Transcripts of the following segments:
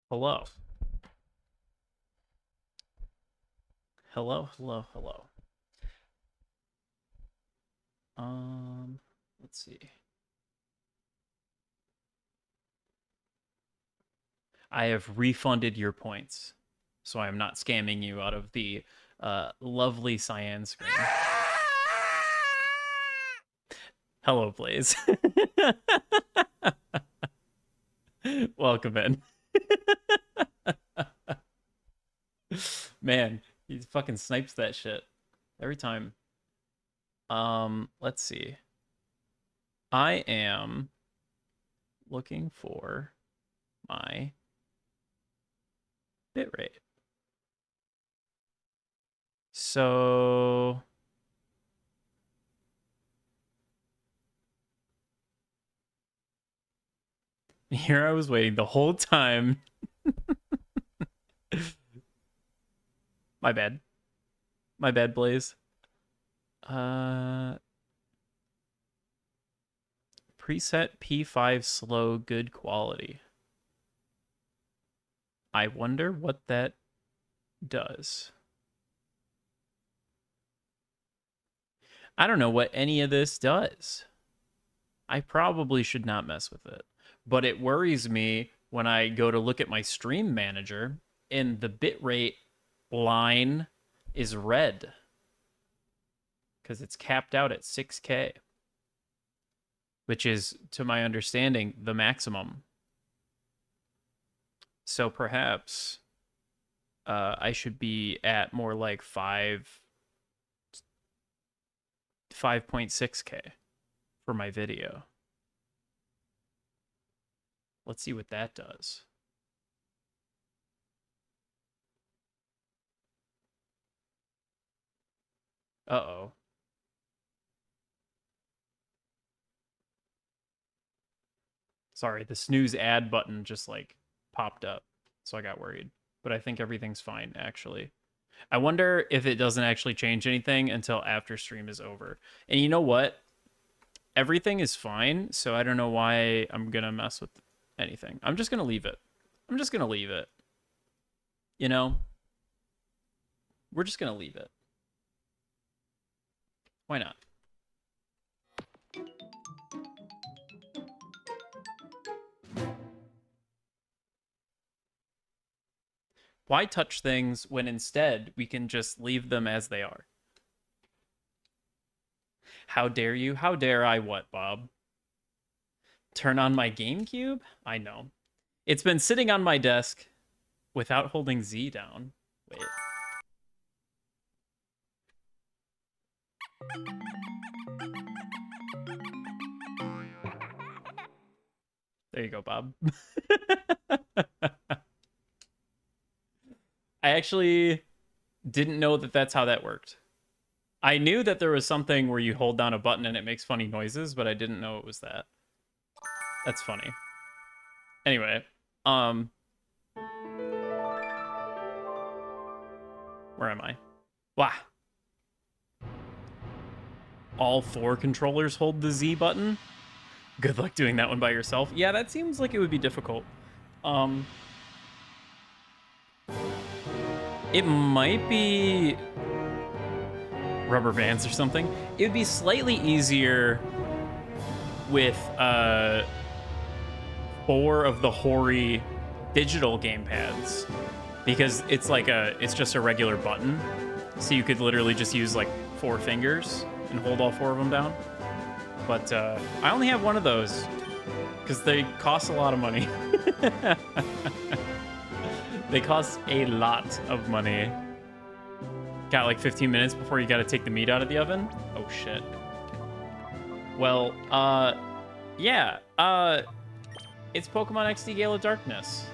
Hello. Hello, hello, hello. Let's see. I have refunded your points, so I am not scamming you out of the lovely cyan screen. Hello, Blaze. Welcome in. Man, he fucking snipes that shit every time. Let's see. I am looking for my bitrate. So here I was waiting the whole time. My bad. My bad, Blaze. Uh Preset P5 slow good quality. I wonder what that does. I don't know what any of this does. I probably should not mess with it. But it worries me when I go to look at my stream manager and the bitrate line is red because it's capped out at 6K, which is, to my understanding, the maximum. So perhaps I should be at more like 5.6K for my video. Let's see what that does. Uh-oh. Sorry, the snooze ad button just like popped up, so I got worried. But I think everything's fine, actually. I wonder if it doesn't actually change anything until after stream is over. And you know what? Everything is fine, so I don't know why I'm gonna mess with anything. I'm just gonna leave it. I'm just gonna leave it. You know? We're just gonna leave it. Why not? Why touch things when instead we can just leave them as they are? How dare you? How dare I what, Bob? Turn on my GameCube? I know. It's been sitting on my desk without holding Z down. Wait. There you go, Bob. I actually didn't know that that's how that worked. I knew that there was something where you hold down a button and it makes funny noises, but I didn't know it was that. That's funny. Anyway, where am I? Wow. All four controllers hold the Z button? Good luck doing that one by yourself. Yeah, that seems like it would be difficult. It might be rubber bands or something. It would be slightly easier with 4 of the Hori digital gamepads because it's just a regular button. So you could literally just use like 4 fingers and hold all 4 of them down. But I only have one of those because they cost a lot of money. They cost a lot of money. Got like 15 minutes before you got to take the meat out of the oven. Oh shit. Well, yeah. It's Pokemon XD Gale of Darkness.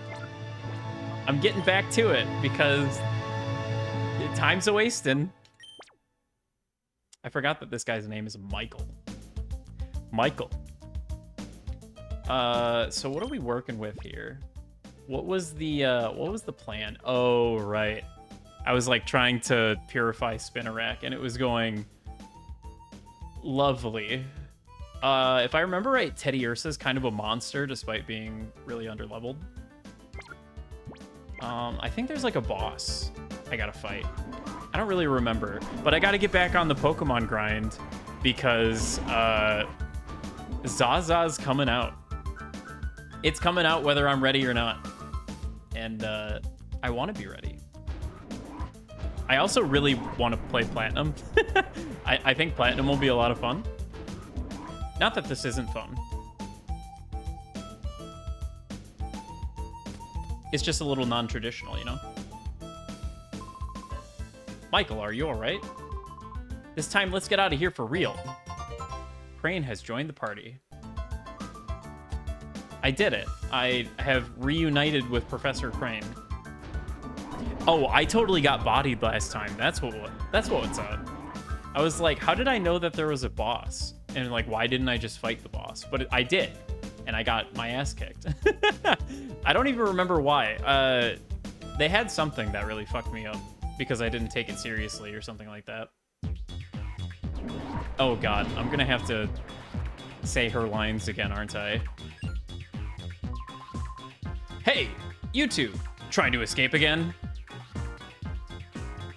I'm getting back to it because time's a wasting. I forgot that this guy's name is Michael. Michael. So what are we working with here? What was the plan? Oh, right. I was like trying to purify Spinnerack and it was going lovely. If I remember right, Teddy Ursa's kind of a monster despite being really underleveled. I think there's like a boss I gotta fight. I don't really remember, but I gotta get back on the Pokemon grind because Zaza's coming out. It's coming out whether I'm ready or not. And I want to be ready. I also really want to play Platinum. I think Platinum will be a lot of fun. Not that this isn't fun. It's just a little non-traditional, you know? Michael, are you all right? This time, let's get out of here for real. Crane has joined the party. I did it. I have reunited with Professor Crane. Oh, I totally got bodied last time. That's what's up. I was like, how did I know that there was a boss? And like, why didn't I just fight the boss? But I did, and I got my ass kicked. I don't even remember why. They had something that really fucked me up because I didn't take it seriously or something like that. Oh god, I'm gonna have to say her lines again, aren't I? Hey, you two, trying to escape again?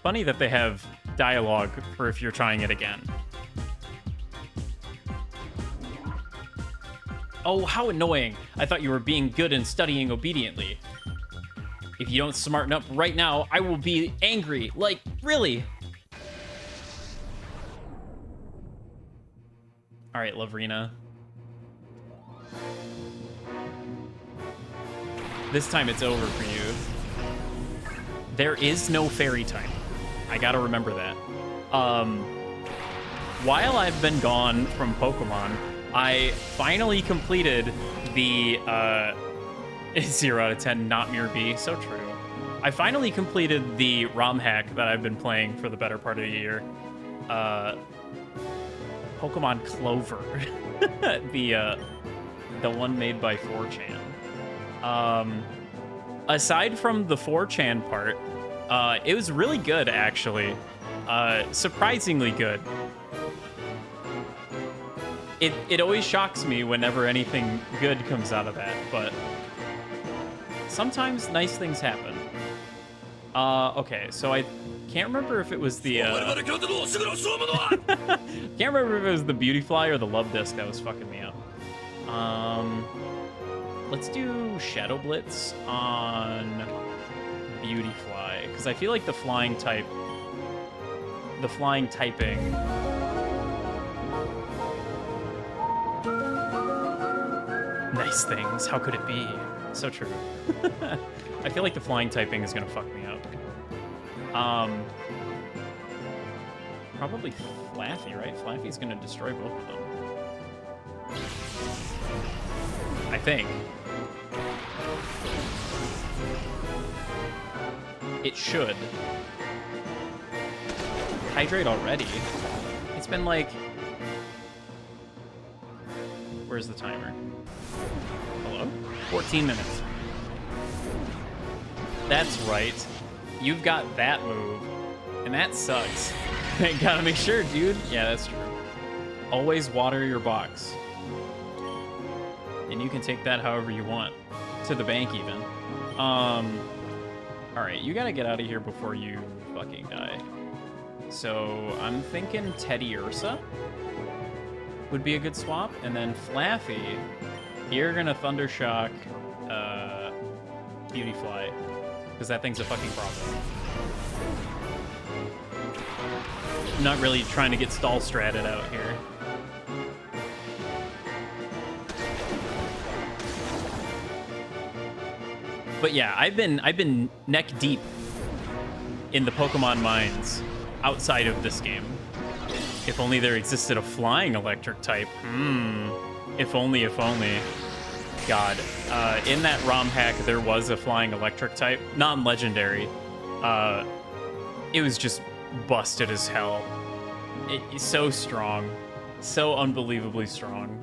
Funny that they have dialogue for if you're trying it again. Oh, how annoying. I thought you were being good and studying obediently. If you don't smarten up right now, I will be angry. Like, really? All right, Lavrina. This time it's over for you. There is no fairy type. I gotta remember that. While I've been gone from Pokemon, I finally completed the 0 out of 10 not Mirror B. So true. I finally completed the ROM hack that I've been playing for the better part of the year. Pokemon Clover. the one made by 4chan. Aside from the 4chan part, it was really good, actually. Surprisingly good. It always shocks me whenever anything good comes out of that, but sometimes nice things happen. Okay, so I can't remember if it was the can't remember if it was the Beauty Fly or the Love Disc that was fucking me up. Let's do Shadow Blitz on Beauty Fly, because I feel like the flying typing. Nice things, how could it be? So true. I feel like the flying typing is gonna fuck me up. Probably Flaffy, right? Flaffy's gonna destroy both of them. I think. It should. Hydrate already? It's been like... Where's the timer? Hello? 14 minutes. That's right. You've got that move. And that sucks. Gotta make sure, dude. Yeah, that's true. Always water your box. And you can take that however you want. To the bank, even. Alright, you gotta get out of here before you fucking die. So, I'm thinking Teddy Ursa would be a good swap. And then Flaffy, you're gonna Thundershock Beauty Fly. Because that thing's a fucking problem. I'm not really trying to get stall stratted out here. But yeah, I've been neck deep in the Pokemon mines outside of this game. If only there existed a flying electric type. If only, if only. God. In that ROM hack, there was a flying electric type. Non-legendary. It was just busted as hell. It's so strong. So unbelievably strong.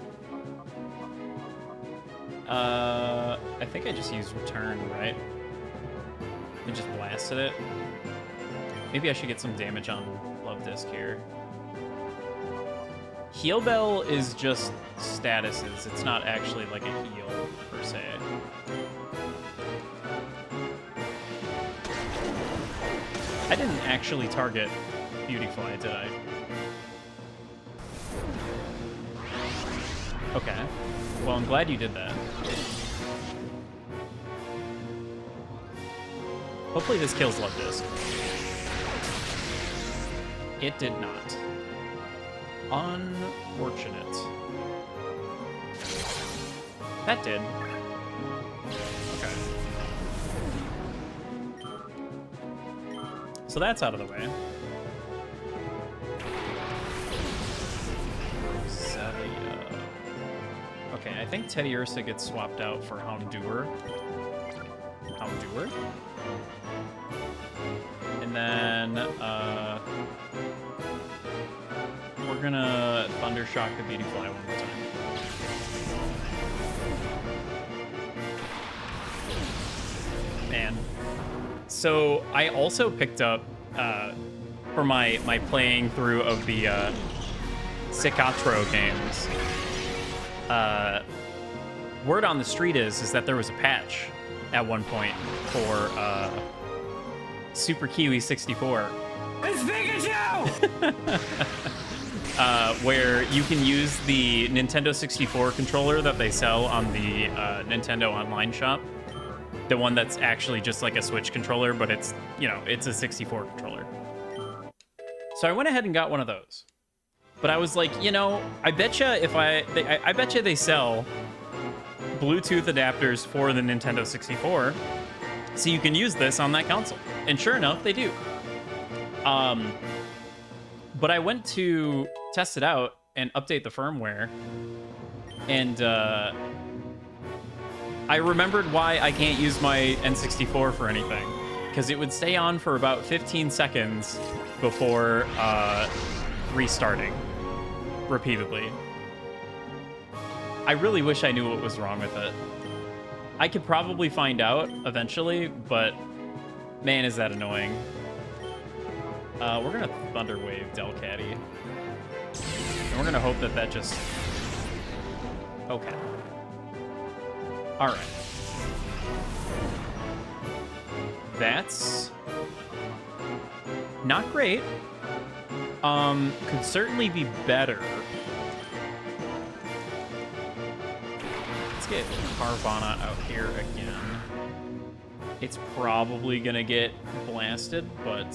I think I just used return, right? And just blasted it. Maybe I should get some damage on Love Disc here. Heal Bell is just statuses. It's not actually like a heal, per se. I didn't actually target Beautyfly, did I? Okay. Well, I'm glad you did that. Hopefully this kills Love Disc. It did not. Unfortunate. That did. Okay. So that's out of the way. Okay, I think Teddy Ursa gets swapped out for Houndour. Houndour? And then, we're gonna Thundershock the Beautyfly one more time. Man. So, I also picked up, for my playing through of the, Cicatro games, word on the street is that there was a patch at one point for Super Kiwi 64. It's Pikachu! Where you can use the Nintendo 64 controller that they sell on the Nintendo Online shop. The one that's actually just like a Switch controller, but it's, you know, it's a 64 controller. So I went ahead and got one of those. But I was like, you know, I betcha I betcha they sell Bluetooth adapters for the Nintendo 64, so you can use this on that console. And sure enough, they do. But I went to test it out and update the firmware, and I remembered why I can't use my N64 for anything, because it would stay on for about 15 seconds before restarting repeatedly. I really wish I knew what was wrong with it. I could probably find out eventually, but man, is that annoying. We're gonna Thunder Wave Delcatty. And we're gonna hope that that just... Okay. Alright. That's... not great. Could certainly be better. Let's get Carvana out here again. It's probably gonna get blasted, but,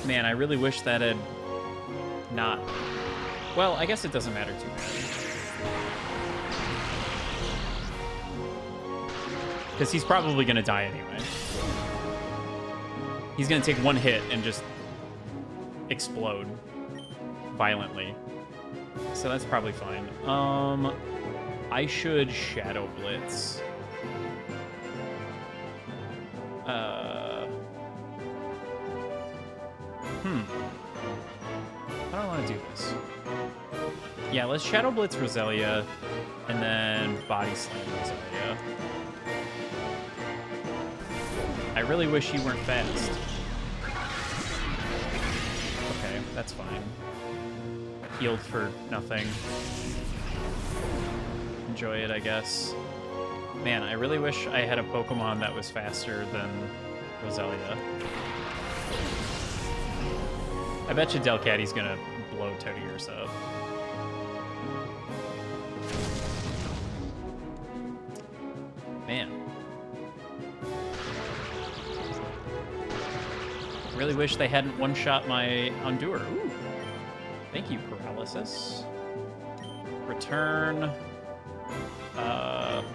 man, I really wish that had not... Well, I guess it doesn't matter too bad. Because he's probably gonna die anyway. He's gonna take one hit and just explode violently. So that's probably fine. I should Shadow Blitz. How do I want to do this? Yeah, let's Shadow Blitz Roselia, and then Body Slam Roselia. I really wish you weren't fast. Okay, that's fine. Healed for nothing. Enjoy it, I guess. Man, I really wish I had a Pokemon that was faster than Roselia. I bet you Delcatty's gonna blow Teddy Ursa up. Man. Really wish they hadn't one-shot my Houndour. Ooh. Thank you, Paralysis. Return.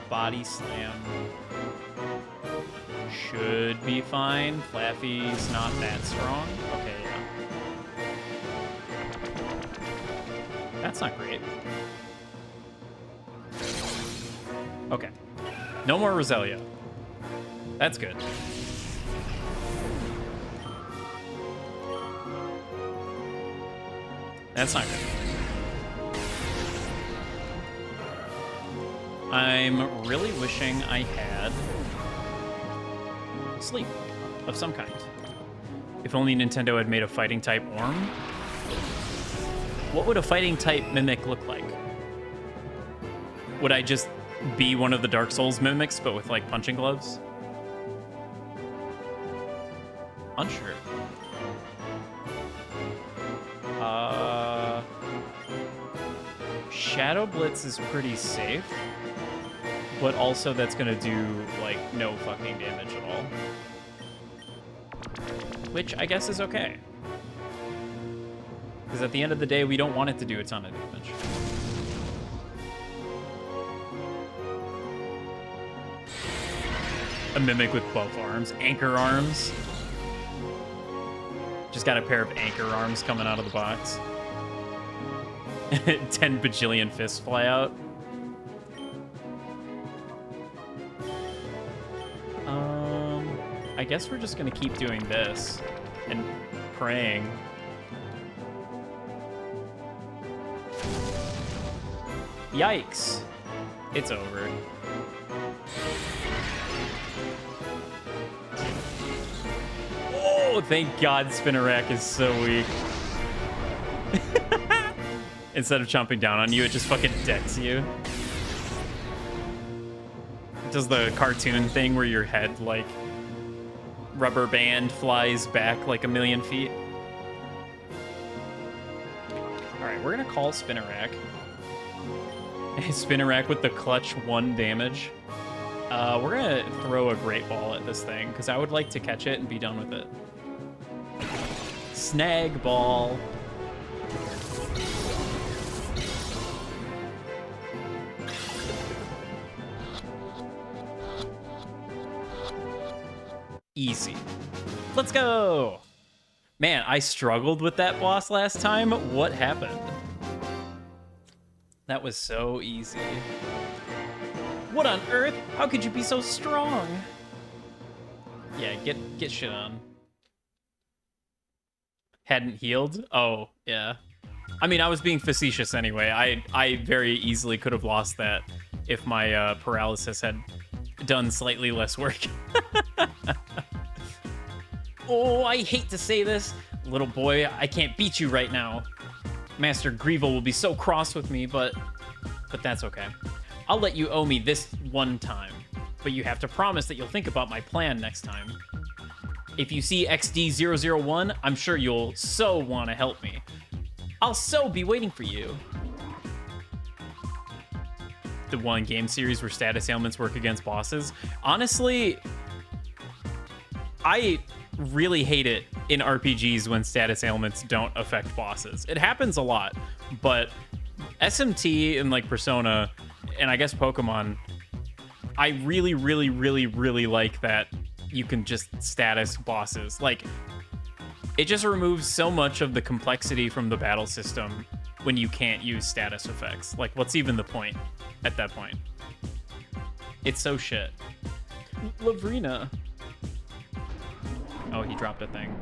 Body Slam. Should be fine. Flaffy's not that strong. Okay, yeah. That's not great. Okay. No more Roselia. That's good. That's not good. I'm really wishing I had Sleep of some kind. If only Nintendo had made a fighting type Orm. What would a fighting type Mimic look like? Would I just be one of the Dark Souls Mimics, but with like punching gloves? Unsure. Shadow Blitz is pretty safe, but also that's gonna do, like, no fucking damage at all. Which I guess is okay. Because at the end of the day, we don't want it to do a ton of damage. A Mimic with both arms. Anchor arms. Just got a pair of anchor arms coming out of the box. 10 bajillion fists fly out. I guess we're just gonna keep doing this and praying. Yikes. It's over. Oh, thank God Spinnerack is so weak. Instead of chomping down on you, it just fucking decks you. It does the cartoon thing where your head, like, rubber band flies back like a million feet. Alright, we're gonna call Spinnerack. Spinnerack with the clutch 1 damage. We're gonna throw a Great Ball at this thing, because I would like to catch it and be done with it. Snag Ball. Easy. Let's go! Man, I struggled with that boss last time. What happened? That was so easy. What on earth? How could you be so strong? Yeah, get shit on. Hadn't healed? Oh, yeah. I mean, I was being facetious anyway. I very easily could have lost that if my paralysis had done slightly less work. Oh, I hate to say this. Little boy, I can't beat you right now. Master Greevil will be so cross with me, but that's okay. I'll let you owe me this one time, but you have to promise that you'll think about my plan next time. If you see XD001, I'm sure you'll so want to help me. I'll so be waiting for you. The one game series where status ailments work against bosses. Honestly, I really hate it in RPGs when status ailments don't affect bosses. It happens a lot, but SMT and like Persona, and I guess Pokemon, I really, really, really, really like that you can just status bosses. Like, it just removes so much of the complexity from the battle system when you can't use status effects. Like, what's even the point at that point? It's so shit. Lavrina. Oh, he dropped a thing.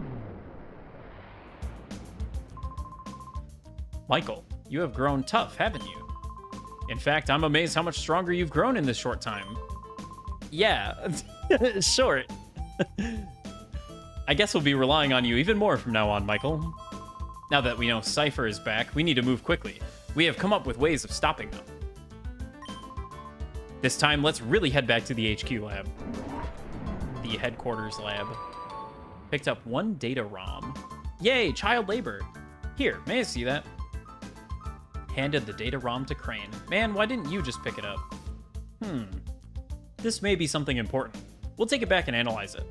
Michael, you have grown tough, haven't you? In fact, I'm amazed how much stronger you've grown in this short time. Yeah, short. I guess we'll be relying on you even more from now on, Michael. Now that we know Cypher is back, we need to move quickly. We have come up with ways of stopping them. This time, let's really head back to the HQ lab. The headquarters lab. Picked up 1 data ROM. Yay, child labor. Here, may I see that? Handed the data ROM to Crane. Man, why didn't you just pick it up? This may be something important. We'll take it back and analyze it.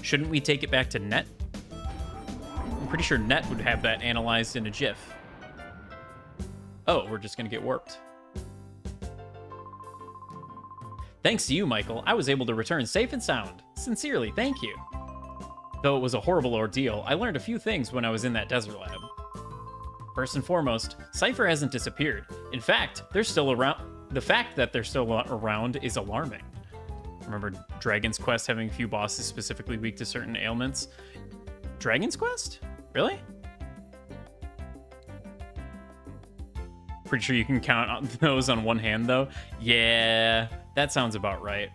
Shouldn't we take it back to Net? I'm pretty sure Net would have that analyzed in a GIF. Oh, we're just gonna get warped. Thanks to you, Michael, I was able to return safe and sound. Sincerely, thank you. Though it was a horrible ordeal, I learned a few things when I was in that desert lab. First and foremost, Cypher hasn't disappeared. In fact, they're still around. The fact that they're still around is alarming. Remember Dragon's Quest having a few bosses specifically weak to certain ailments? Dragon's Quest? Really? Pretty sure you can count on those on one hand, though. Yeah, that sounds about right.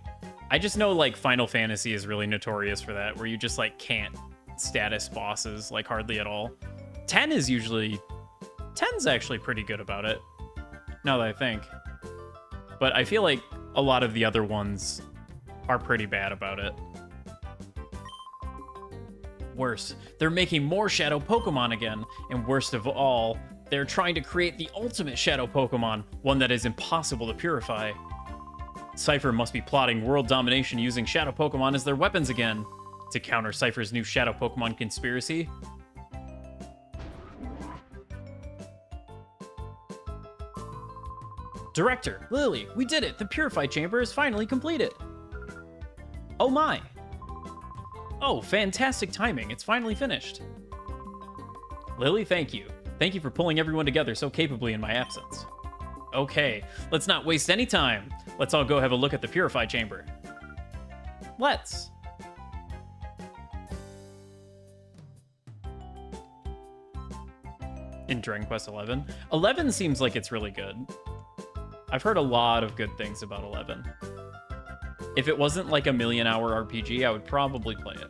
I just know, like, Final Fantasy is really notorious for that, where you just, like, can't status bosses, like, hardly at all. 10's actually pretty good about it, now that I think. But I feel like a lot of the other ones are pretty bad about it. worse, they're making more shadow Pokemon again. And worst of all, they're trying to create the ultimate shadow Pokemon, one that is impossible to purify. Cypher must be plotting world domination using shadow Pokemon as their weapons again. To counter Cypher's new shadow Pokemon conspiracy, Director, Lily, we did it! The Purify Chamber is finally completed! Oh my! Oh, fantastic timing, it's finally finished. Lily, thank you. Thank you for pulling everyone together so capably in my absence. Okay, let's not waste any time. Let's all go have a look at the Purify Chamber. Let's! In Dragon Quest 11? 11 seems like it's really good. I've heard a lot of good things about 11. If it wasn't like a million-hour RPG, I would probably play it.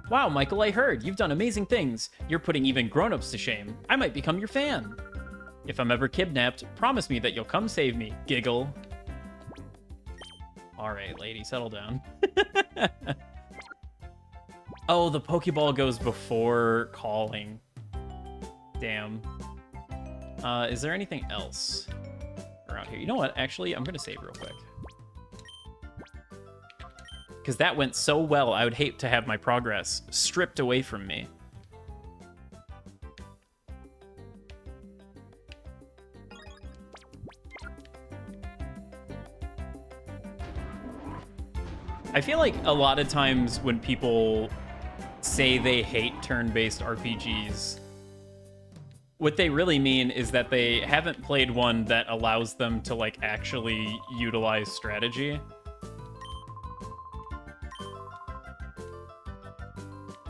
Wow, Michael, I heard. You've done amazing things. You're putting even grown-ups to shame. I might become your fan. If I'm ever kidnapped, promise me that you'll come save me. Giggle. All right, lady, settle down. Oh, the Pokeball goes before calling. Damn. Is there anything else around here? You know what? Actually, I'm going to save real quick. Because that went so well, I would hate to have my progress stripped away from me. I feel like a lot of times when people say they hate turn-based RPGs, what they really mean is that they haven't played one that allows them to, like, actually utilize strategy.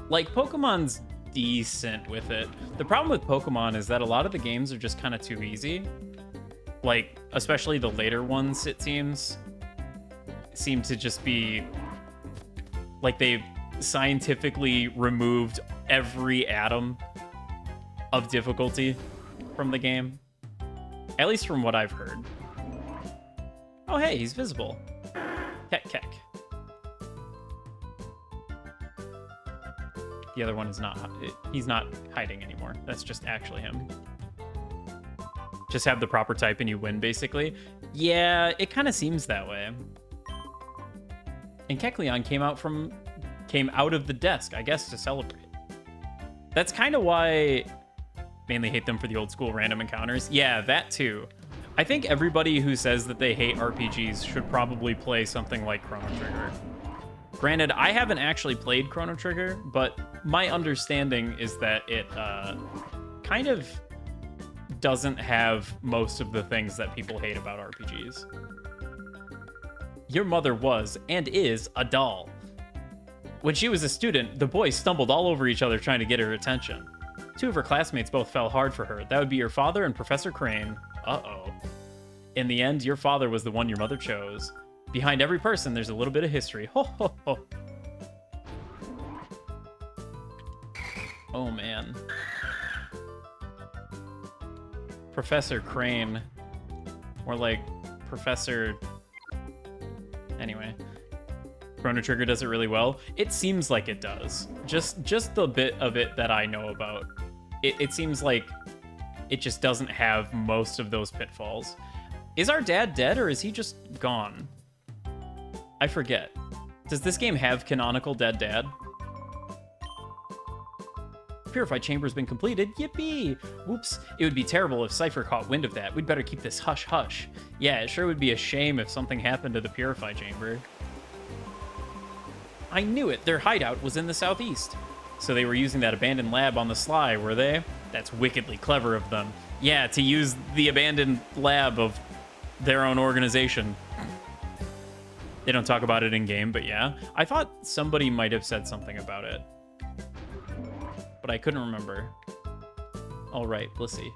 Like, Pokemon's decent with it. The problem with Pokemon is that a lot of the games are just kind of too easy. Like, especially the later ones, it seems to just be like they've scientifically removed every atom of difficulty from the game. At least from what I've heard. Oh, hey, he's visible. Keck, keck. The other one is not, he's not hiding anymore. That's just actually him. Just have the proper type and you win, basically. Yeah, it kind of seems that way. And Kecleon came out of the desk, I guess, to celebrate. That's kind of why I mainly hate them for the old school random encounters. Yeah, that too. I think everybody who says that they hate RPGs should probably play something like Chrono Trigger. Granted, I haven't actually played Chrono Trigger, but my understanding is that it kind of doesn't have most of the things that people hate about RPGs. Your mother was, and is, a doll. When she was a student, the boys stumbled all over each other trying to get her attention. Two of her classmates both fell hard for her. That would be your father and Professor Crane. Uh-oh. In the end, your father was the one your mother chose. Behind every person, there's a little bit of history. Ho, ho, ho. Oh, man. Professor Crane. Or like Professor... Anyway. Chrono Trigger does it really well. It seems like it does. Just the bit of it that I know about. It seems like it just doesn't have most of those pitfalls. Is our dad dead or is he just gone? I forget. Does this game have canonical dead dad? Purify Chamber's been completed. Yippee! Whoops. It would be terrible if Cypher caught wind of that. We'd better keep this hush-hush. Yeah, it sure would be a shame if something happened to the Purify Chamber. I knew it. Their hideout was in the southeast. So they were using that abandoned lab on the sly, were they? That's wickedly clever of them. Yeah, to use the abandoned lab of their own organization. They don't talk about it in-game, but yeah. I thought somebody might have said something about it. But I couldn't remember. All right, let's see.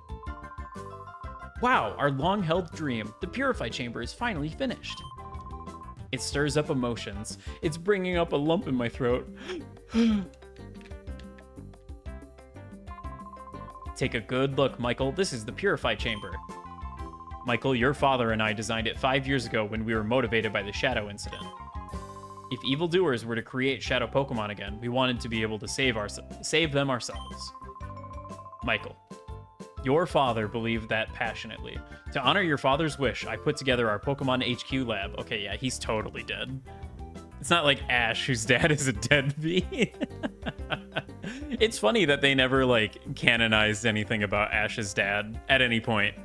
Wow, our long-held dream. The Purify Chamber is finally finished. It stirs up emotions. It's bringing up a lump in my throat. Take a good look, Michael. This is the Purify Chamber. Michael, your father and I designed it 5 years ago when we were motivated by the Shadow incident. If evildoers were to create shadow Pokemon again, we wanted to be able to save them ourselves. Michael, your father believed that passionately. To honor your father's wish, I put together our Pokemon HQ lab. Okay, yeah, he's totally dead. It's not like Ash, whose dad is a deadbeat. It's funny that they never, like, canonized anything about Ash's dad at any point.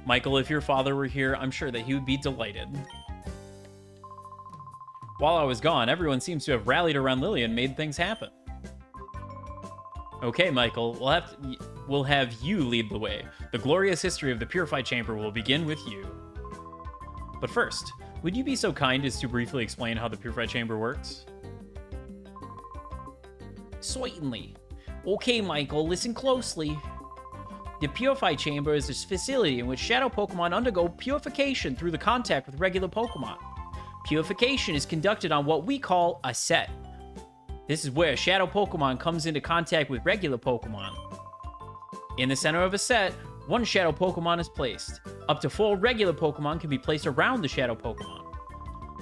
Michael, if your father were here, I'm sure that he would be delighted. While I was gone, everyone seems to have rallied around Lily and made things happen. Okay, Michael, we'll have you lead the way. The glorious history of the Purified Chamber will begin with you. But first, would you be so kind as to briefly explain how the Purified Chamber works? Certainly. Okay, Michael, listen closely. The Purified Chamber is a facility in which shadow Pokemon undergo purification through the contact with regular Pokemon. Purification is conducted on what we call a set. This is where shadow Pokemon comes into contact with regular Pokemon. In the center of a set, one shadow Pokemon is placed. Up to 4 regular Pokemon can be placed around the shadow Pokemon.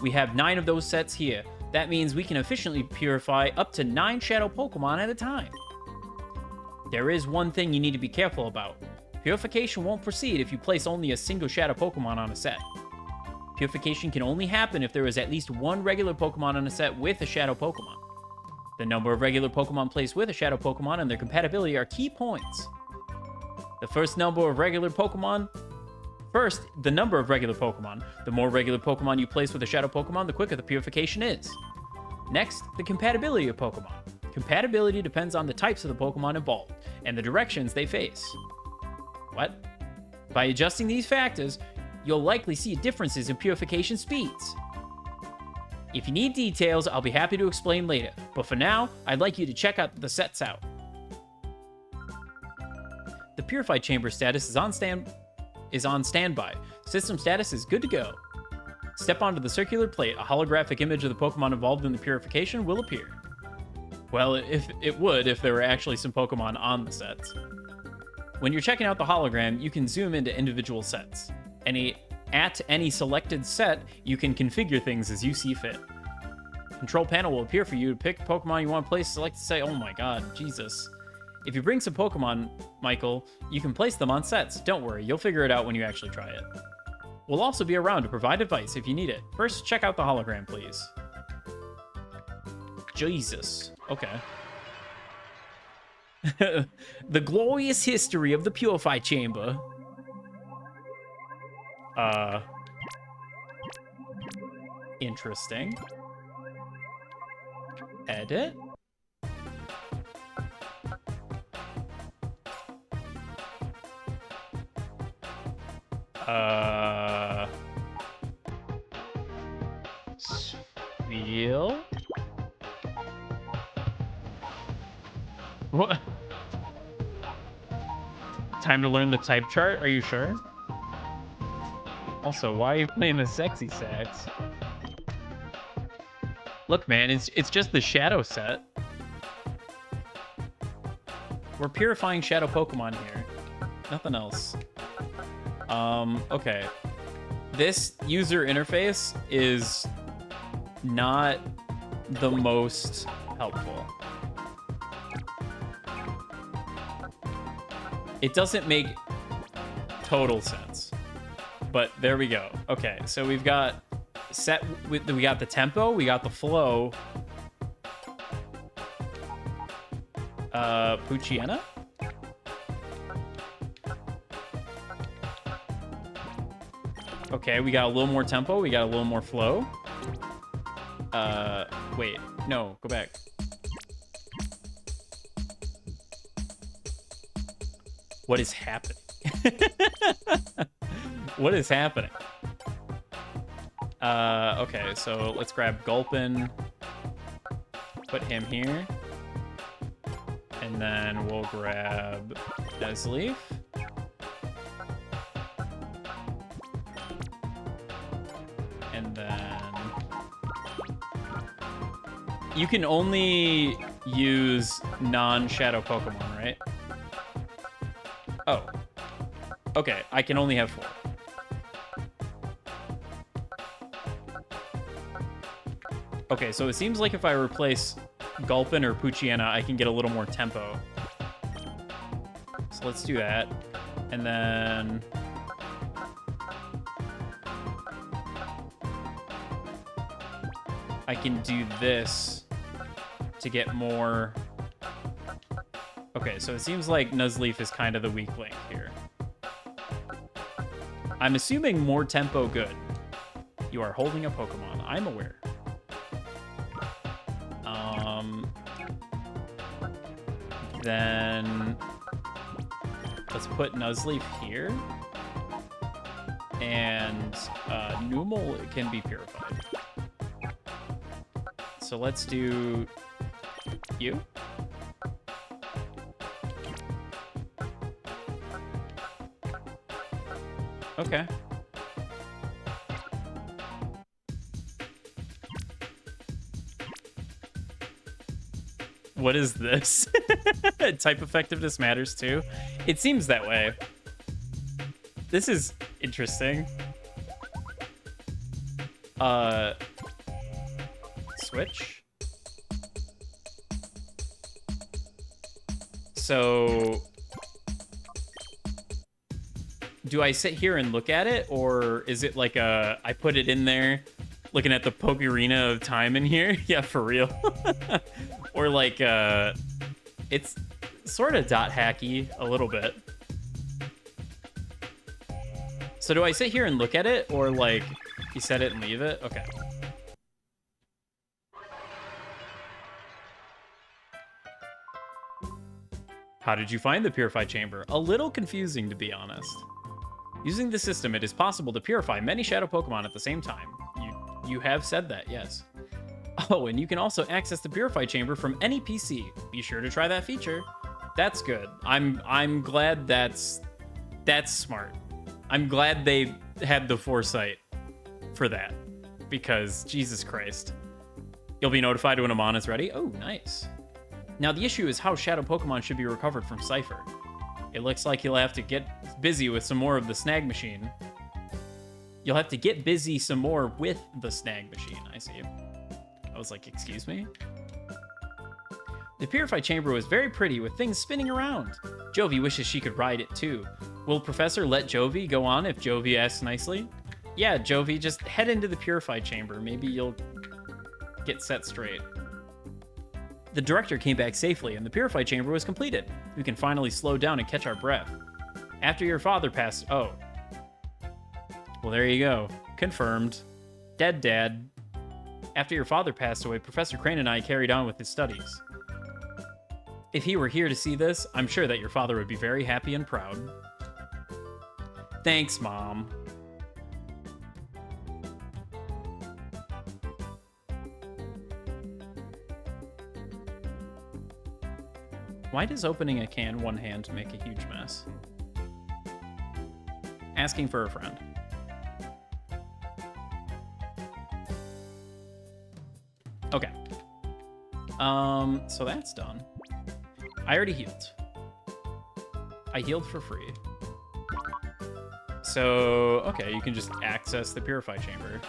We have 9 of those sets here. That means we can efficiently purify up to 9 shadow Pokemon at a time. There is one thing you need to be careful about. Purification won't proceed if you place only a single shadow Pokemon on a set. Purification can only happen if there is at least 1 regular Pokemon on a set with a shadow Pokemon. The number of regular Pokemon placed with a shadow Pokemon and their compatibility are key points. The number of regular Pokemon. The more regular Pokemon you place with a shadow Pokemon, the quicker the purification is. Next, the compatibility of Pokemon. Compatibility depends on the types of the Pokemon involved and the directions they face. What? By adjusting these factors, you'll likely see differences in purification speeds. If you need details, I'll be happy to explain later, but for now, I'd like you to check out the sets out. The Purified Chamber status is on standby. System status is good to go. Step onto the circular plate. A holographic image of the Pokemon involved in the purification will appear. Well, if there were actually some Pokemon on the sets. When you're checking out the hologram, you can zoom into individual sets. At any selected set, you can configure things as you see fit. Control panel will appear for you to pick Pokemon you want to place. Select to say, oh my god, Jesus. If you bring some Pokemon, Michael, you can place them on sets. Don't worry, you'll figure it out when you actually try it. We'll also be around to provide advice if you need it. First, check out the hologram, please. Jesus. Okay. The glorious history of the Purified Chamber. Interesting. Edit. Feel? What? Time to learn the type chart? Are you sure? Also, why are you playing the sexy sax? Look, man, it's just the shadow set. We're purifying shadow Pokemon here. Nothing else. Okay. This user interface is not the most helpful. It doesn't make total sense. But there we go. Okay, so we've got we got the tempo, we got the flow. Poochyena? Okay, we got a little more tempo, we got a little more flow. Wait, no, go back. What is happening? What is happening? Okay, so let's grab Gulpin, put him here, and then we'll grab Nuzleaf. And then you can only use non-shadow Pokemon, right? Oh. Okay, I can only have 4. Okay, so it seems like if I replace Gulpin or Poochyena, I can get a little more tempo. So let's do that. And then... I can do this to get more... Okay, so it seems like Nuzleaf is kind of the weak link here. I'm assuming more tempo good. You are holding a Pokemon. I'm aware. Then let's put Nuzleaf here. And Numel can be purified. So let's do you. Okay. What is this? Type effectiveness matters too. It seems that way. This is interesting. Switch. So do I sit here and look at it, or is it like I put it in there looking at the Pokerina of time in here? Yeah, for real. Or like it's sort of dot hacky a little bit. So do I sit here and look at it, or like you set it and leave it? Okay. How did you find the purified chamber? A little confusing, to be honest. Using the system, it is possible to purify many shadow Pokemon at the same time. You have said that, yes. Oh, and you can also access the purified chamber from any PC. Be sure to try that feature. That's good. I'm glad that's smart. I'm glad they had the foresight for that, because Jesus Christ. You'll be notified when a mon is ready. Oh, nice. Now the issue is how shadow Pokemon should be recovered from Cypher. It looks like you'll have to get busy with some more of the snag machine. You'll have to get busy some more with the snag machine. I see. I was like, excuse me? The purified chamber was very pretty with things spinning around. Jovi wishes she could ride it too. Will Professor let Jovi go on if Jovi asks nicely? Yeah, Jovi, just head into the purified chamber. Maybe you'll get set straight. The director came back safely and the purified chamber was completed. We can finally slow down and catch our breath. After your father passed... Oh. Well, there you go. Confirmed. Dead dad. After your father passed away, Professor Crane and I carried on with his studies. If he were here to see this, I'm sure that your father would be very happy and proud. Thanks, Mom. Why does opening a can one hand make a huge mess? Asking for a friend. Okay. So that's done. I already healed. I healed for free. So, okay, you can just access the purified chamber.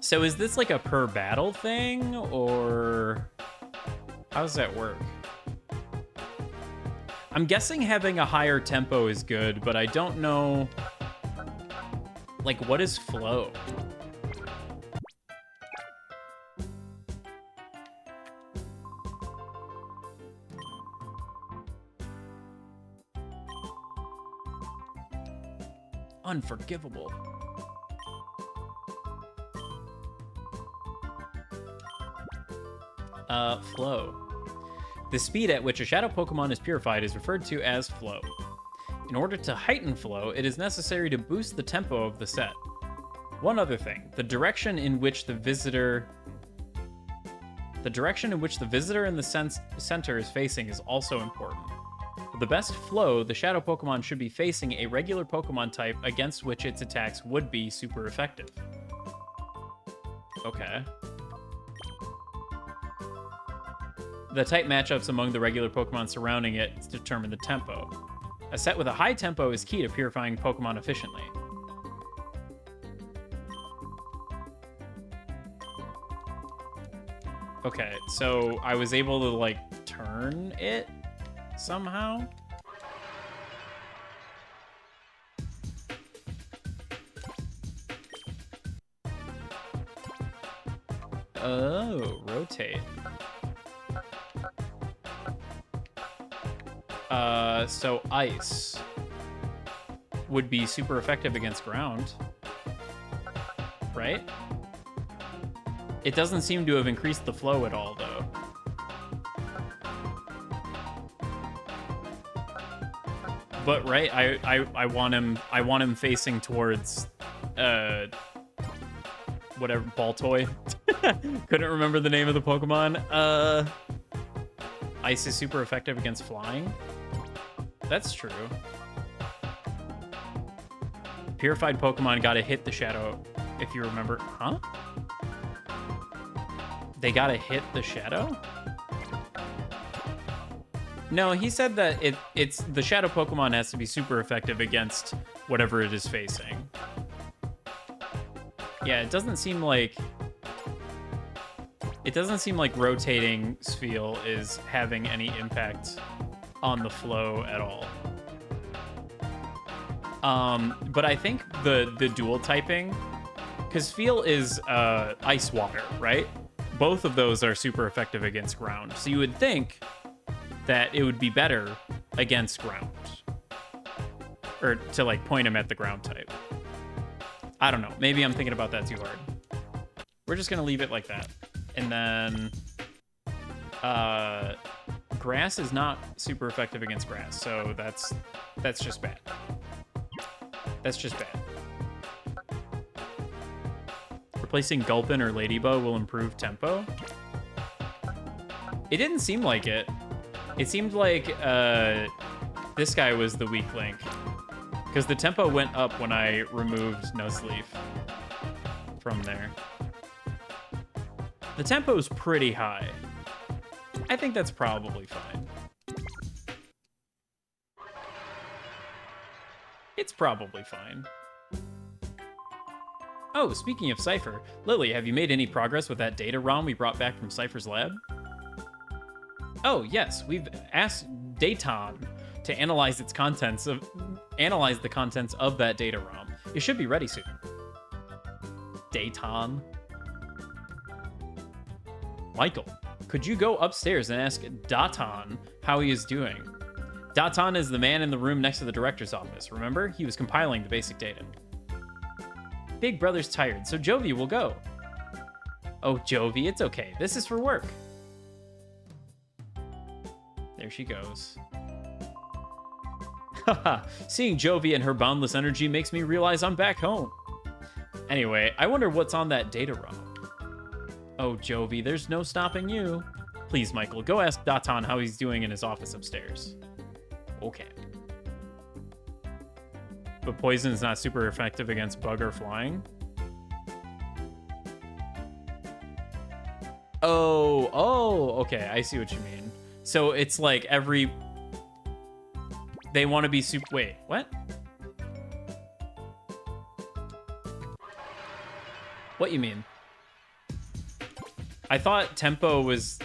So is this like a per battle thing, or how does that work? I'm guessing having a higher tempo is good, but I don't know, like, what is flow? Unforgivable. Flow. The speed at which a shadow Pokemon is purified is referred to as flow. In order to heighten flow, it is necessary to boost the tempo of the set. One other thing, the direction in which the visitor in the center is facing is also important. For the best flow, the shadow Pokemon should be facing a regular Pokemon type against which its attacks would be super effective. Okay. The type matchups among the regular Pokemon surrounding it determine the tempo. A set with a high tempo is key to purifying Pokemon efficiently. Okay, so I was able to, like, turn it somehow? Oh, rotate. So ice would be super effective against ground, right? It doesn't seem to have increased the flow at all, though. But right, I want him facing towards whatever Baltoy. Couldn't remember the name of the Pokemon. Ice is super effective against flying. That's true. Purified Pokemon gotta hit the Shadow, if you remember. Huh? They gotta hit the Shadow? No, he said that it's the Shadow Pokemon has to be super effective against whatever it is facing. Yeah, it doesn't seem like rotating Spheal is having any impact on the flow at all. But I think the dual typing, because Spheal is ice water, right? Both of those are super effective against ground. So you would think that it would be better against ground. Or to like point him at the ground type. I don't know. Maybe I'm thinking about that too hard. We're just gonna leave it like that. And then grass is not super effective against grass, so that's just bad. That's just bad. Replacing Gulpin or Ladybug will improve tempo. It didn't seem like it. It seemed like this guy was the weak link. Because the tempo went up when I removed No Sleep from there. The tempo's pretty high. I think that's probably fine. It's probably fine. Oh, speaking of Cypher, Lily, have you made any progress with that data ROM we brought back from Cypher's lab? Oh, yes, we've asked Dayton to analyze the contents of that data ROM. It should be ready soon. Dayton. Michael, could you go upstairs and ask Datan how he is doing? Datan is the man in the room next to the director's office. Remember? He was compiling the basic data. Big Brother's tired, so Jovi will go. Oh, Jovi, it's okay. This is for work. There she goes. Haha, seeing Jovi and her boundless energy makes me realize I'm back home. Anyway, I wonder what's on that data ROM. Oh, Jovi, there's no stopping you. Please, Michael, go ask Datan how he's doing in his office upstairs. Okay. But poison is not super effective against bug or flying. Oh, okay, I see what you mean. So it's like every... They want to be super... Wait, what? What you mean? I thought tempo was...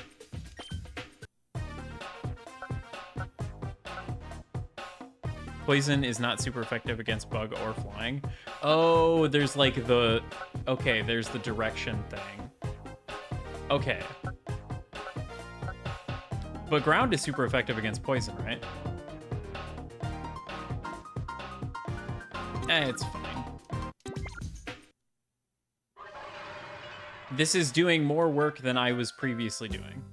Poison is not super effective against bug or flying. Oh, there's like the... Okay, there's the direction thing. Okay. But ground is super effective against poison, right? It's fine. This is doing more work than I was previously doing.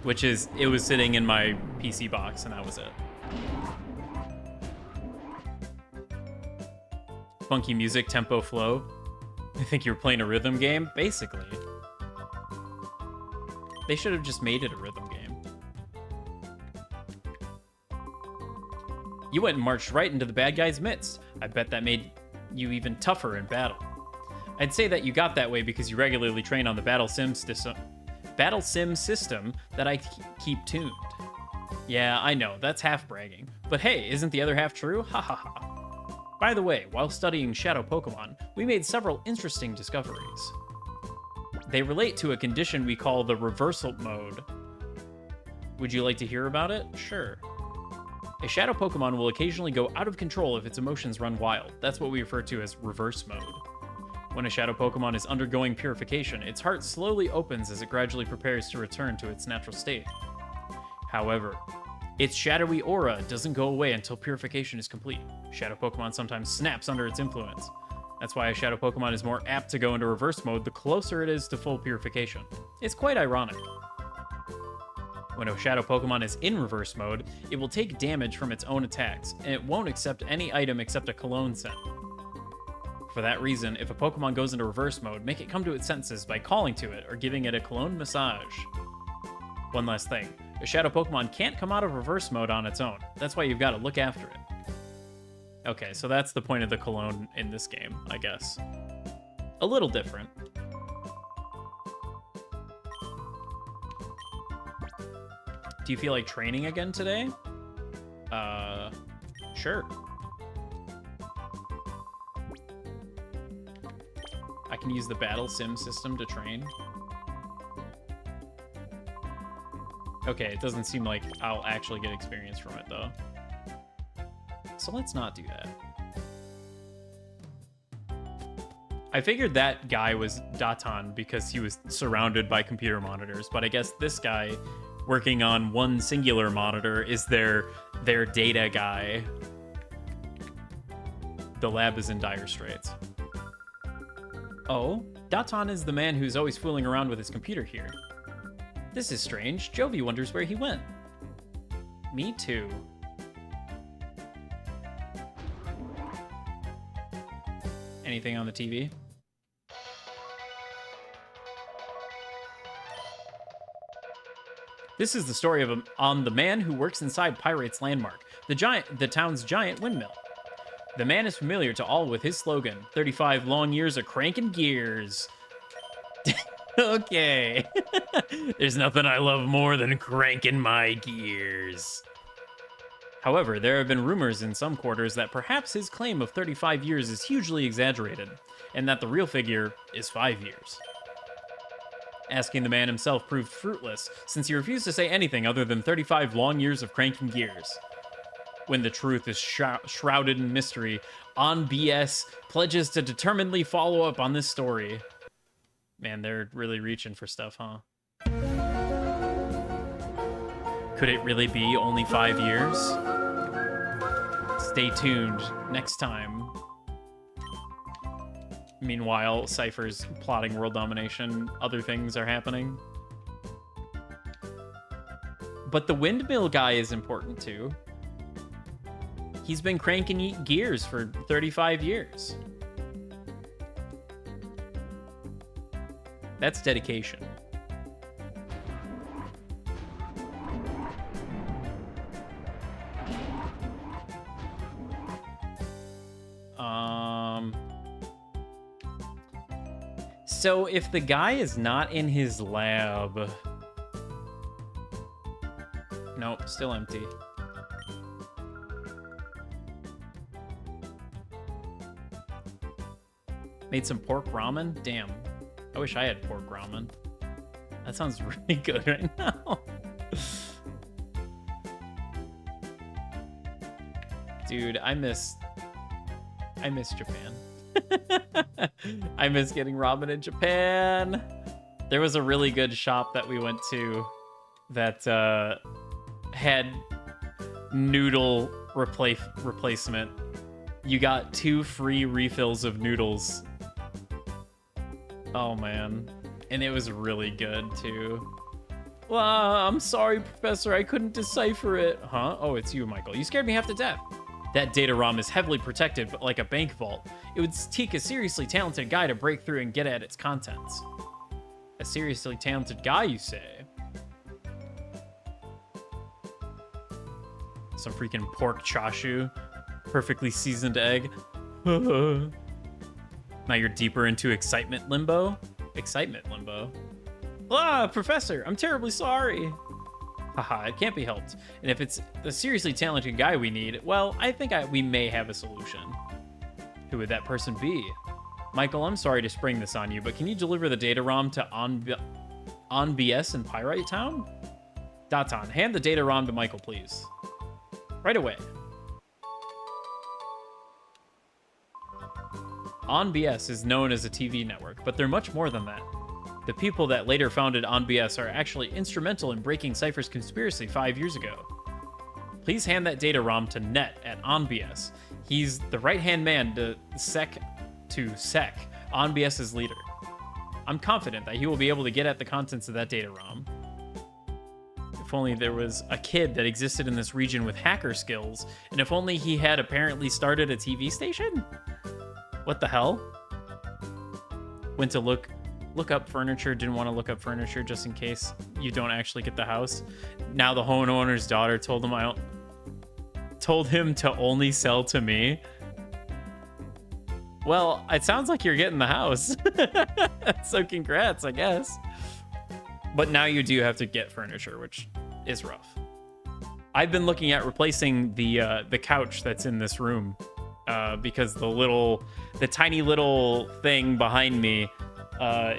Which is, it was sitting in my PC box and that was it. Funky music, tempo, flow. I think you're playing a rhythm game? Basically. They should have just made it a rhythm game. You went and marched right into the bad guy's midst. I bet that made you even tougher in battle. I'd say that you got that way because you regularly train on the battle sim system that I keep tuned. Yeah, I know, that's half bragging. But hey, isn't the other half true? Ha ha ha. By the way, while studying Shadow Pokemon, we made several interesting discoveries. They relate to a condition we call the reversal mode. Would you like to hear about it? Sure. A Shadow Pokemon will occasionally go out of control if its emotions run wild. That's what we refer to as reverse mode. When a Shadow Pokemon is undergoing purification, its heart slowly opens as it gradually prepares to return to its natural state. However, its shadowy aura doesn't go away until purification is complete. Shadow Pokemon sometimes snaps under its influence. That's why a Shadow Pokemon is more apt to go into reverse mode the closer it is to full purification. It's quite ironic. When a Shadow Pokemon is in reverse mode, it will take damage from its own attacks, and it won't accept any item except a cologne scent. For that reason, if a Pokemon goes into reverse mode, make it come to its senses by calling to it or giving it a cologne massage. One last thing, a Shadow Pokemon can't come out of reverse mode on its own. That's why you've got to look after it. Okay, so that's the point of the cologne in this game, I guess. A little different. Do you feel like training again today? Sure. I can use the battle sim system to train. Okay, it doesn't seem like I'll actually get experience from it, though. So let's not do that. I figured that guy was Datan because he was surrounded by computer monitors, but I guess this guy working on one singular monitor is their data guy. The lab is in dire straits. Oh, Datan is the man who's always fooling around with his computer here. This is strange. Jovi wonders where he went. Me too. Anything on the TV? This is the story of the man who works inside Pirate's Landmark, the town's giant windmill. The man is familiar to all with his slogan, 35 long years of cranking gears. Okay. There's nothing I love more than cranking my gears. However, there have been rumors in some quarters that perhaps his claim of 35 years is hugely exaggerated, and that the real figure is 5 years. Asking the man himself proved fruitless, since he refused to say anything other than 35 long years of cranking gears. When the truth is shrouded in mystery, On BS pledges to determinedly follow up on this story. Man, they're really reaching for stuff, huh? Could it really be only 5 years? Stay tuned next time. Meanwhile, Cypher's plotting world domination. Other things are happening. But the windmill guy is important too. He's been cranking gears for 35 years. That's dedication. So if the guy is not in his lab... Nope, still empty. Made some pork ramen? Damn. I wish I had pork ramen. That sounds really good right now. Dude, I miss Japan. I miss getting ramen in Japan. There was a really good shop that we went to that had noodle replacement. You got 2 free refills of noodles. Oh man. And it was really good too. Well, I'm sorry, Professor, I couldn't decipher it. Huh? Oh, it's you, Michael. You scared me half to death. That data ROM is heavily protected, but like a bank vault. It would take a seriously talented guy to break through and get at its contents. A seriously talented guy, you say? Some freaking pork chashu. Perfectly seasoned egg. Now you're deeper into excitement limbo? Excitement limbo? Ah, Professor, I'm terribly sorry. Haha, it can't be helped. And if it's the seriously talented guy we need, well, I think we may have a solution. Who would that person be? Michael, I'm sorry to spring this on you, but can you deliver the data ROM to OnBS in Pyrite Town? Datan, hand the data ROM to Michael, please. Right away. OnBS is known as a TV network, but they're much more than that. The people that later founded OnBS are actually instrumental in breaking Cypher's conspiracy 5 years ago. Please hand that data ROM to Net at OnBS. He's the right-hand man to Sec, OnBS's leader. I'm confident that he will be able to get at the contents of that data ROM. If only there was a kid that existed in this region with hacker skills, and if only he had apparently started a TV station? What the hell? Went to look up furniture, didn't want to look up furniture just in case you don't actually get the house. Now the homeowner's daughter told him to only sell to me. Well, it sounds like you're getting the house. So congrats, I guess. But now you do have to get furniture, which is rough. I've been looking at replacing the couch that's in this room because the tiny little thing behind me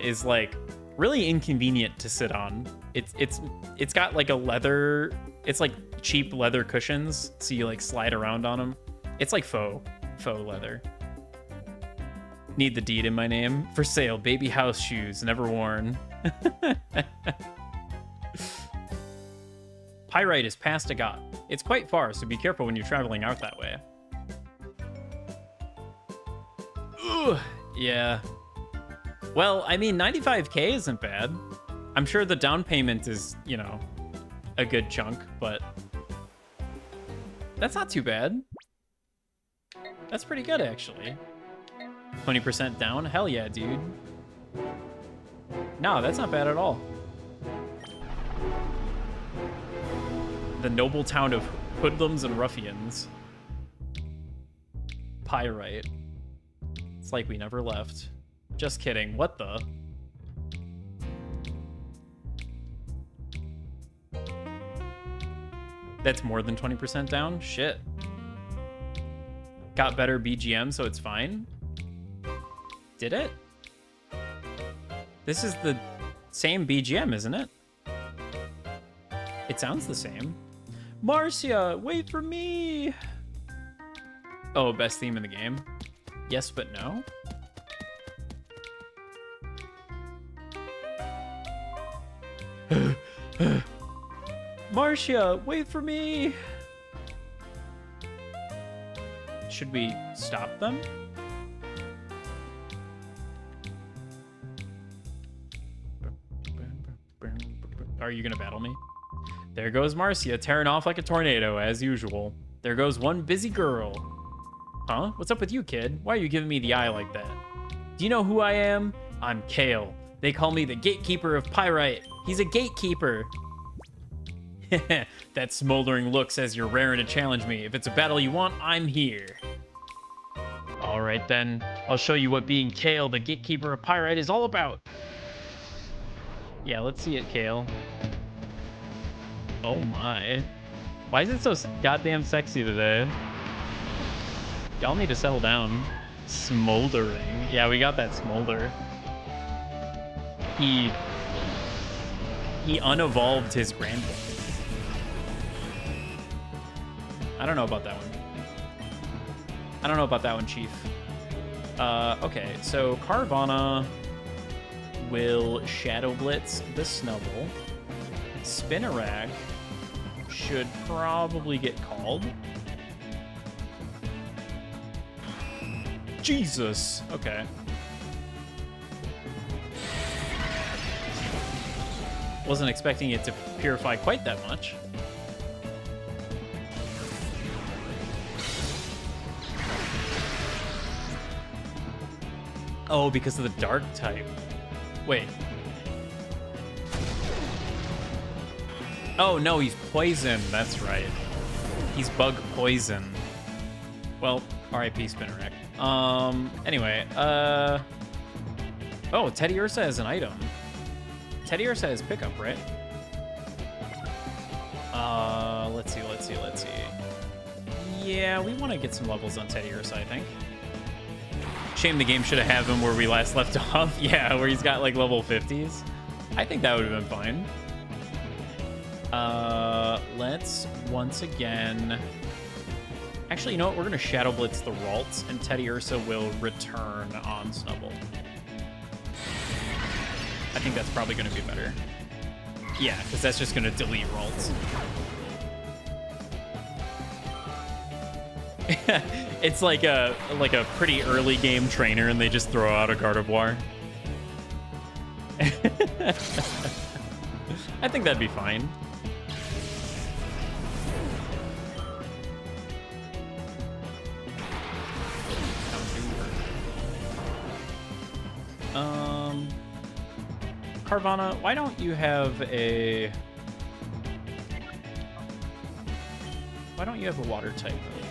is like really inconvenient to sit on. It's got like a leather, it's like cheap leather cushions, so you like slide around on them. It's like faux leather. Need the deed in my name. For sale, baby house shoes, never worn. Pyrite is past Agat. It's quite far, so be careful when you're traveling out that way. Ugh, yeah. Well, I mean, 95K isn't bad. I'm sure the down payment is, you know, a good chunk, but that's not too bad. That's pretty good, actually. 20% down? Hell yeah, dude. No, that's not bad at all. The noble town of hoodlums and ruffians. Pyrite. It's like we never left. Just kidding. What the? That's more than 20% down? Shit. Got better BGM, so it's fine? Did it? This is the same BGM, isn't it? It sounds the same. Marcia, wait for me! Oh, best theme in the game? Yes, but no? Marcia, wait for me! Should we stop them? Are you gonna battle me? There goes Marcia, tearing off like a tornado, as usual. There goes one busy girl. Huh? What's up with you, kid? Why are you giving me the eye like that? Do you know who I am? I'm Gale. They call me the gatekeeper of Pyrite. He's a gatekeeper. That smoldering look says you're raring to challenge me. If it's a battle you want, I'm here. All right, then. I'll show you what being Gale, the gatekeeper of Pyrite, is all about. Yeah, let's see it, Gale. Oh my. Why is it so goddamn sexy today? Y'all need to settle down. Smoldering. Yeah, we got that smolder. He unevolved his granddad. I don't know about that one. I don't know about that one, Chief. Okay, so Carvana will Shadow Blitz the Snubble. Spinnerack should probably get called. Jesus! Okay. Wasn't expecting it to purify quite that much. Oh, because of the dark type. Wait. Oh, no, he's poison. That's right. He's bug poison. Well, RIP Spinnerack. Anyway, oh, Teddy Ursa has an item. Teddy Ursa has pickup, right? Let's see. Yeah, we want to get some levels on Teddy Ursa, I think. Shame the game should have him where we last left off. Yeah, where he's got like level 50s. I think that would have been fine. Let's once again... Actually, you know what? We're going to Shadow Blitz the Ralts, and Teddy Ursa will return on Snubble. I think that's probably going to be better. Yeah, because that's just going to delete Ralts. It's like a pretty early game trainer, and they just throw out a Gardevoir. I think that'd be fine. Carvana, why don't you have a... Why don't you have a water type move?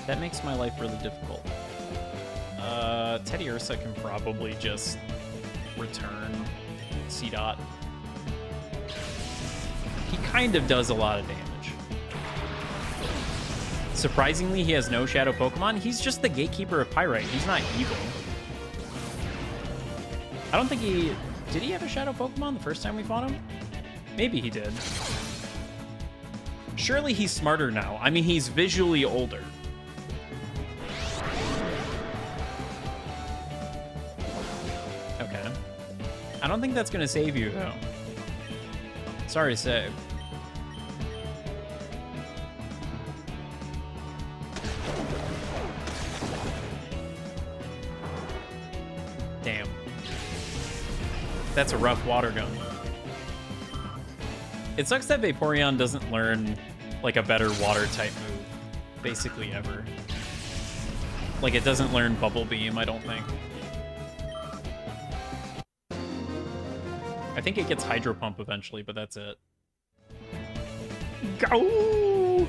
That makes my life really difficult. Teddy Ursa can probably just return C-Dot. He kind of does a lot of damage. Surprisingly, he has no shadow Pokemon. He's just the gatekeeper of Pyrite. He's not evil. I don't think he... Did he have a shadow Pokemon the first time we fought him? Maybe he did. Surely he's smarter now. I mean, he's visually older. Okay. I don't think that's going to save you, though. Sorry to say. Damn. That's a rough water gun. It sucks that Vaporeon doesn't learn, like, a better water-type move, basically ever. Like, it doesn't learn Bubble Beam, I don't think. I think it gets Hydro Pump eventually, but that's it. Go!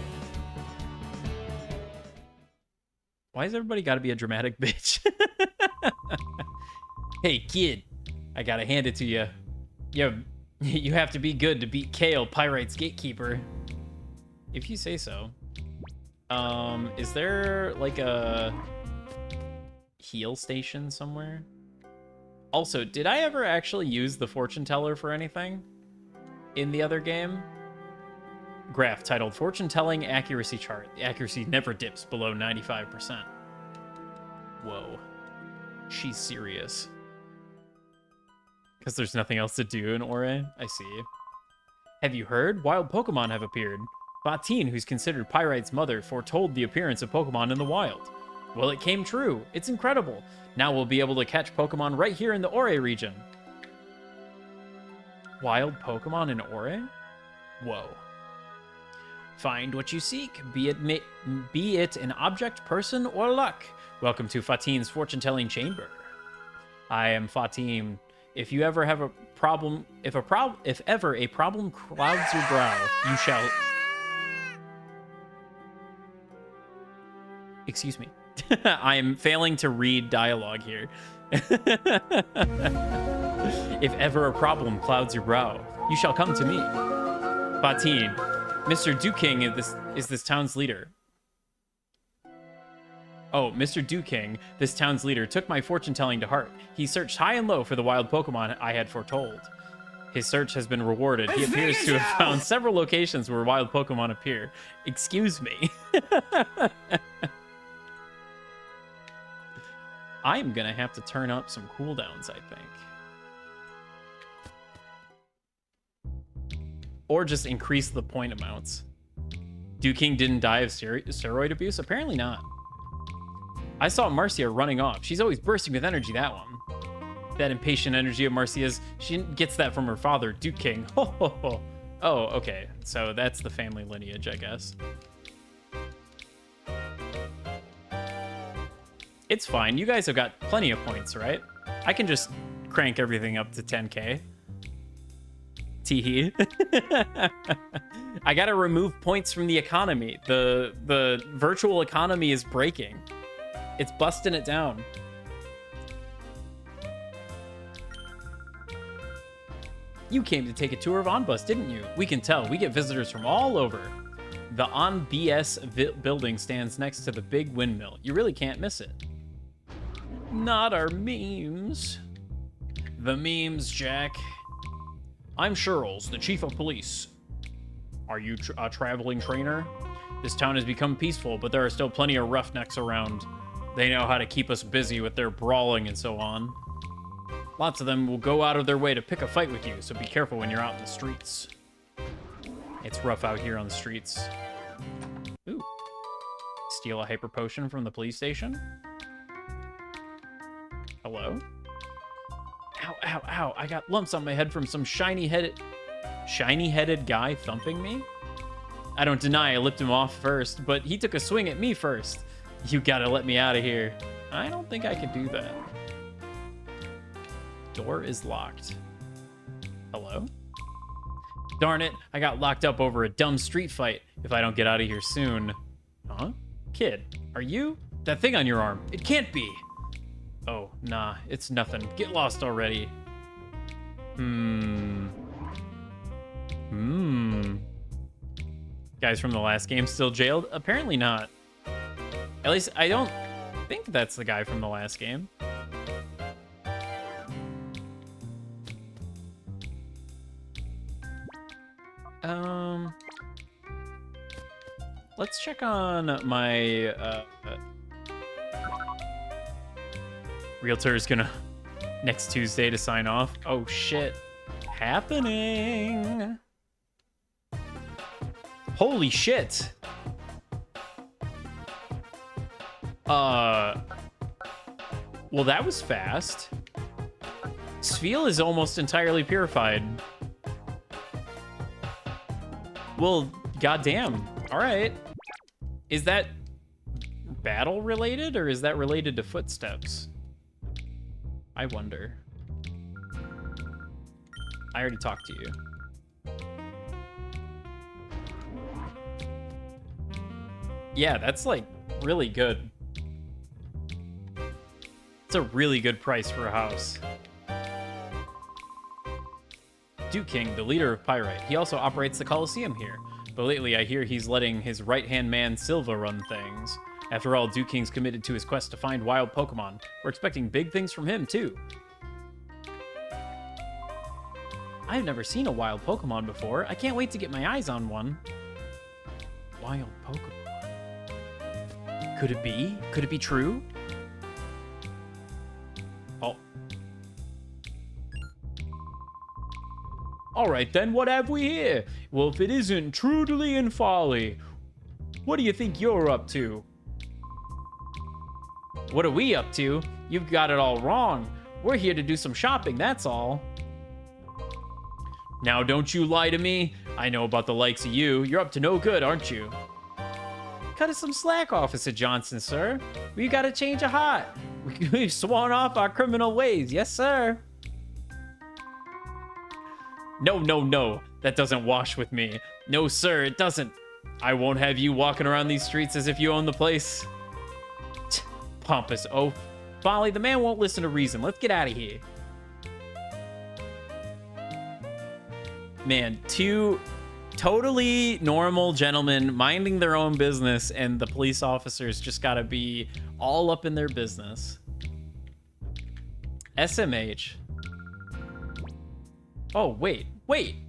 Why has everybody got to be a dramatic bitch? Hey, kid. I gotta hand it to you. You have to be good to beat Gale, Pyrite's gatekeeper. If you say so. Is there, like, a heal station somewhere? Also, did I ever actually use the fortune teller for anything in the other game? Graph titled Fortune Telling Accuracy Chart. The accuracy never dips below 95%. Whoa. She's serious. Because there's nothing else to do in Ore? I see. Have you heard? Wild Pokemon have appeared. Fatine, who's considered Pyrite's mother, foretold the appearance of Pokemon in the wild. Well, it came true. It's incredible. Now we'll be able to catch Pokemon right here in the Ore region. Wild Pokemon in Ore? Whoa. Find what you seek, be it an object, person, or luck. Welcome to Fatine's fortune-telling chamber. I am Fatine. If you ever have a problem, if ever a problem clouds your brow, you shall... Excuse me. I am failing to read dialogue here. If ever a problem clouds your brow, you shall come to me. Fatine, Mr. Duking is this town's leader. Oh, Mr. Duking, this town's leader, took my fortune-telling to heart. He searched high and low for the wild Pokemon I had foretold. His search has been rewarded. He appears to have found several locations where wild Pokemon appear. Excuse me. I'm gonna have to turn up some cooldowns, I think. Or just increase the point amounts. Duking didn't die of steroid abuse? Apparently not. I saw Marcia running off. She's always bursting with energy, that one. That impatient energy of Marcia's, she gets that from her father, Duking. Ho, ho, ho. Oh, okay. So that's the family lineage, I guess. It's fine. You guys have got plenty of points, right? I can just crank everything up to 10k. Teehee. I gotta remove points from the economy. The virtual economy is breaking. It's busting it down. You came to take a tour of OnBus, didn't you? We can tell. We get visitors from all over. The OnBS building stands next to the big windmill. You really can't miss it. Not our memes. The memes, Jack. I'm Sherles, the chief of police. Are you a traveling trainer? This town has become peaceful, but there are still plenty of roughnecks around. They know how to keep us busy with their brawling and so on. Lots of them will go out of their way to pick a fight with you, so be careful when you're out in the streets. It's rough out here on the streets. Ooh. Steal a hyper potion from the police station? Hello? Ow, ow, ow. I got lumps on my head from some shiny-headed guy thumping me? I don't deny I lipped him off first, but he took a swing at me first. You gotta let me out of here. I don't think I can do that. Door is locked. Hello? Darn it, I got locked up over a dumb street fight if I don't get out of here soon. Huh? Kid, are you? That thing on your arm, it can't be. Oh, nah, it's nothing. Get lost already. Guys from the last game still jailed? Apparently not. At least I don't think that's the guy from the last game. Let's check on my realtor's gonna next Tuesday to sign off. Oh shit. Happening. Holy shit. Well, that was fast. Spheel is almost entirely purified. Well, goddamn. All right. Is that battle related or is that related to footsteps? I wonder. I already talked to you. Yeah, that's like really good. It's a really good price for a house. Duke King, the leader of Pyrite. He also operates the Coliseum here. But lately I hear he's letting his right-hand man Silva run things. After all, Duke King's committed to his quest to find wild Pokemon. We're expecting big things from him, too. I've never seen a wild Pokemon before. I can't wait to get my eyes on one. Wild Pokemon. Could it be? Could it be true? Oh. Alright then, what have we here? Well, if it isn't Trudely and Folly, what do you think you're up to? What are we up to? You've got it all wrong. We're here to do some shopping, that's all. Now don't you lie to me. I know about the likes of you. You're up to no good, aren't you? Cut us some slack, Officer Johnson, sir. We gotta change a heart. We've sworn off our criminal ways, yes, sir. No, no, no. That doesn't wash with me. No, sir, it doesn't. I won't have you walking around these streets as if you own the place. Pompous oaf. Folly, the man won't listen to reason. Let's get out of here. Man, two totally normal gentlemen minding their own business, and the police officers just gotta be all up in their business. SMH. Oh, wait.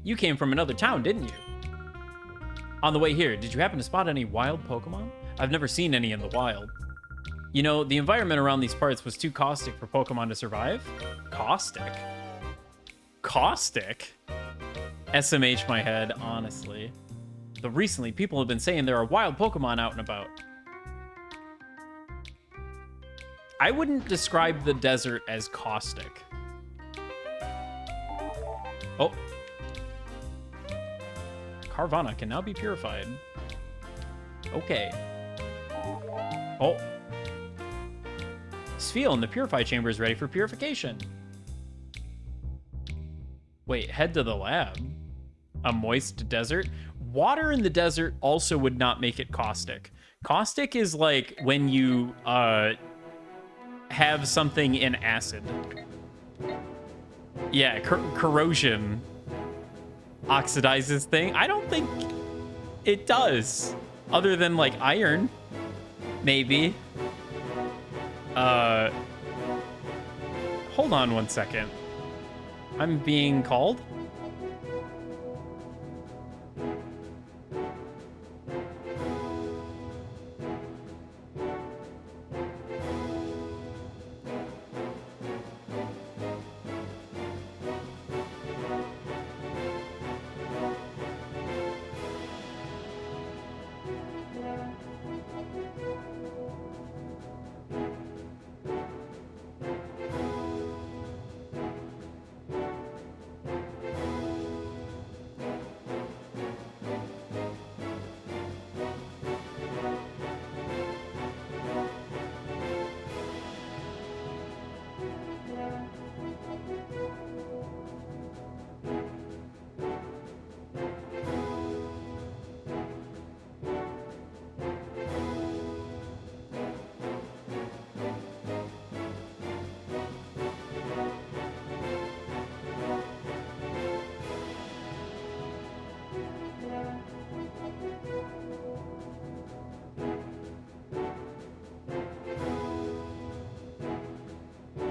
You came from another town, didn't you? On the way here, did you happen to spot any wild Pokemon? I've never seen any in the wild. You know, the environment around these parts was too caustic for Pokemon to survive. Caustic? Caustic? SMH my head, honestly. Though recently, people have been saying there are wild Pokemon out and about. I wouldn't describe the desert as caustic. Oh. Carvana can now be purified. Okay. Oh. Spheel in the Purify Chamber is ready for purification. Wait, head to the lab. A moist desert? Water in the desert also would not make it caustic. Caustic is like when you have something in acid. Yeah, corrosion oxidizes thing. I don't think it does. Other than like iron, maybe. hold on 1 second. I'm being called?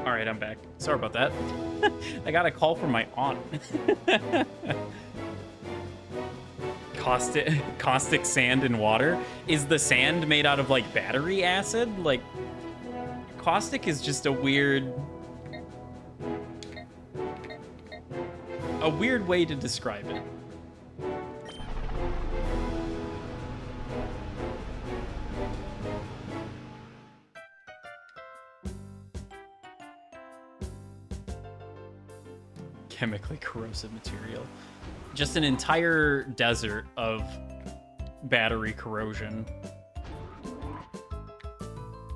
All right, I'm back. Sorry about that. I got a call from my aunt. Caustic sand and water. Is the sand made out of like battery acid? Like, caustic is just a weird way to describe it. Chemically corrosive material. Just an entire desert of battery corrosion.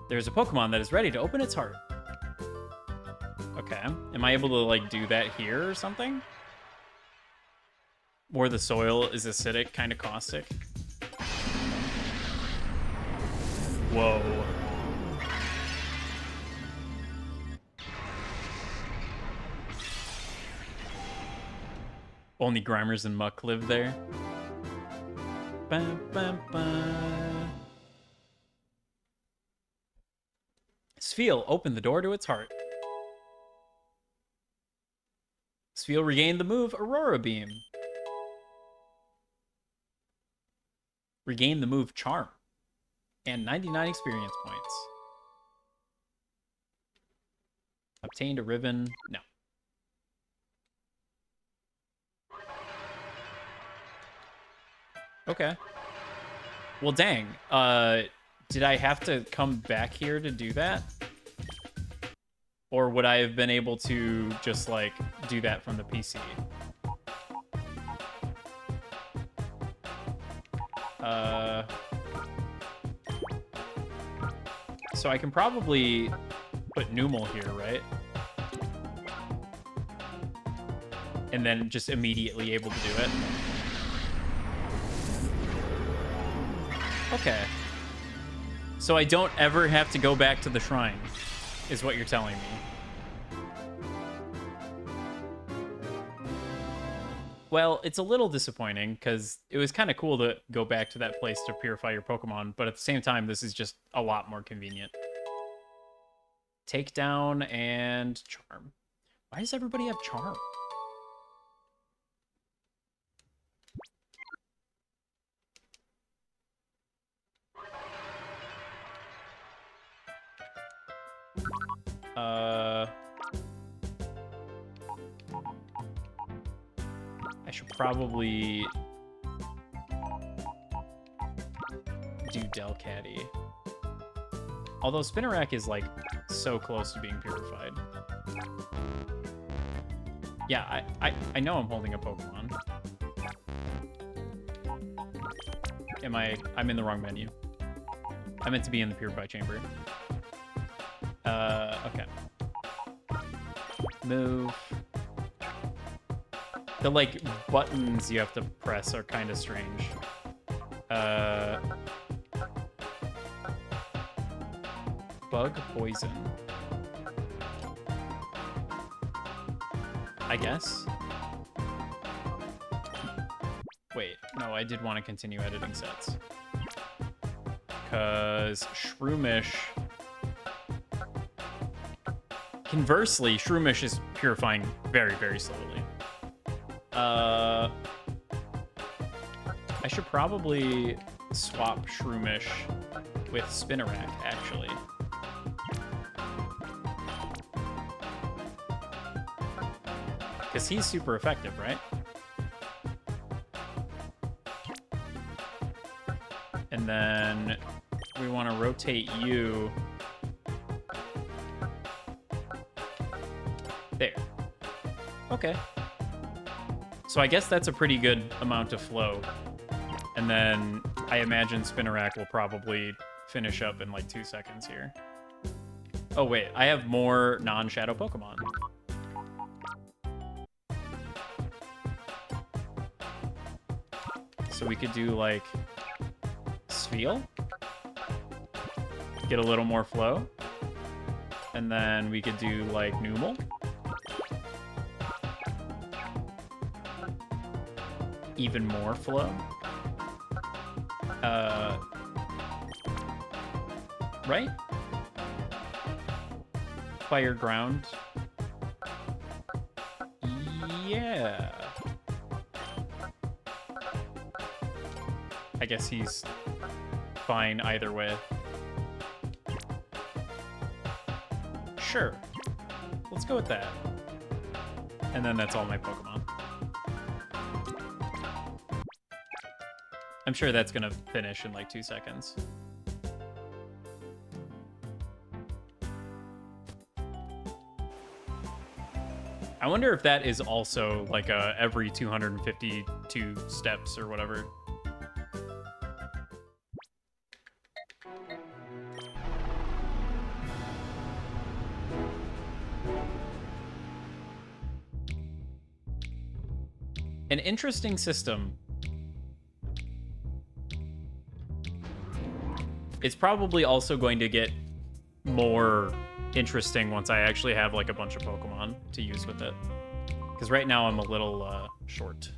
There's a Pokemon that is ready to open its heart. Okay. Am I able to, like, do that here or something? Or the soil is acidic, kind of caustic? Whoa. Only Grimers and Muck live there. Ba, ba, ba. Spheal opened the door to its heart. Spheal regained the move Aurora Beam. Regained the move Charm. And 99 experience points. Obtained a ribbon. No. Okay. Well, dang. Did I have to come back here to do that? Or would I have been able to just, like, do that from the PC? So I can probably put Numel here, right? And then just immediately able to do it. Okay. So I don't ever have to go back to the shrine, is what you're telling me. Well, it's a little disappointing, because it was kind of cool to go back to that place to purify your Pokemon, but at the same time, this is just a lot more convenient. Takedown and Charm. Why does everybody have Charm? I should probably do Delcatty. Although Spinarak is, like, so close to being purified. Yeah, I know I'm holding a Pokemon. I'm in the wrong menu. I meant to be in the Purify Chamber. Okay. Move. The, like, buttons you have to press are kind of strange. Bug Poison. I guess? Wait, no, I did want to continue editing sets. Because Shroomish Conversely, Shroomish is purifying very, very slowly. I should probably swap Shroomish with Spinarak, actually. Because he's super effective, right? And then we want to rotate you. There. Okay. So I guess that's a pretty good amount of flow. And then I imagine Spinarak will probably finish up in like 2 seconds here. Oh, wait. I have more non-shadow Pokemon. So we could do like Spheal. Get a little more flow. And then we could do like Numel. Even more flow. Right? Fire Ground. Yeah. I guess he's fine either way. Sure. Let's go with that. And then that's all my Pokemon. I'm sure that's gonna finish in like 2 seconds. I wonder if that is also like a every 252 steps or whatever. An interesting system. It's probably also going to get more interesting once I actually have like a bunch of Pokemon to use with it. Because right now I'm a little short.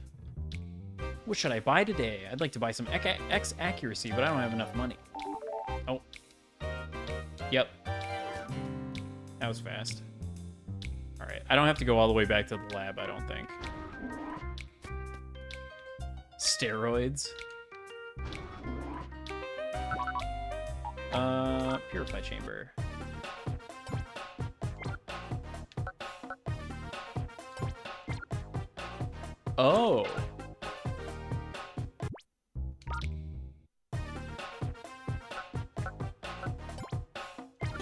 What should I buy today? I'd like to buy some X accuracy, but I don't have enough money. Oh. Yep. That was fast. All right. I don't have to go all the way back to the lab, I don't think. Steroids. Purify Chamber. Oh.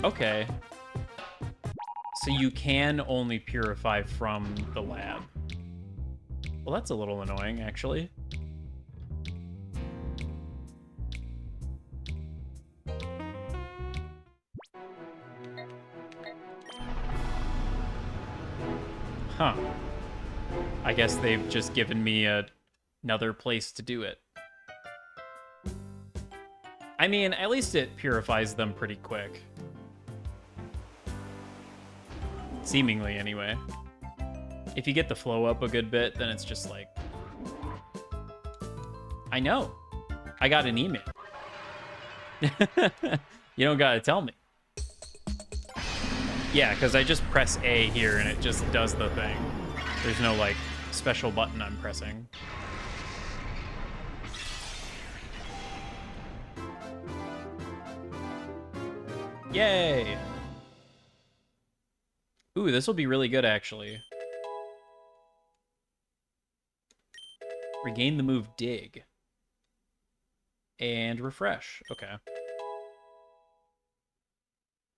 Okay. So you can only purify from the lab. Well, that's a little annoying, actually. Huh. I guess they've just given me another place to do it. I mean, at least it purifies them pretty quick. Seemingly, anyway. If you get the flow up a good bit, then it's just like... I know. I got an email. You don't gotta tell me. Yeah, because I just press A here and it just does the thing. There's no, like, special button I'm pressing. Yay! Ooh, this will be really good, actually. Regain the move Dig. And refresh. Okay.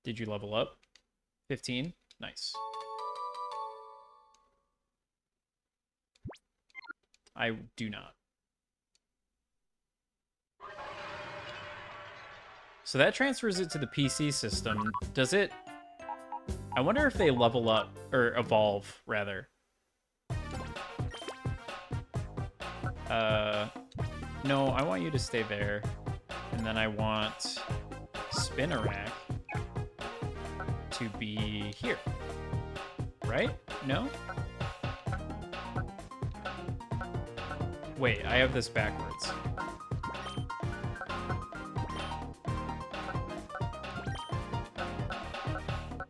Did you level up? 15? Nice. I do not. So that transfers it to the PC system. Does it... I wonder if they level up, or evolve, rather. No, I want you to stay there. And then I want Spinarak to be here. Right? No? Wait, I have this backwards.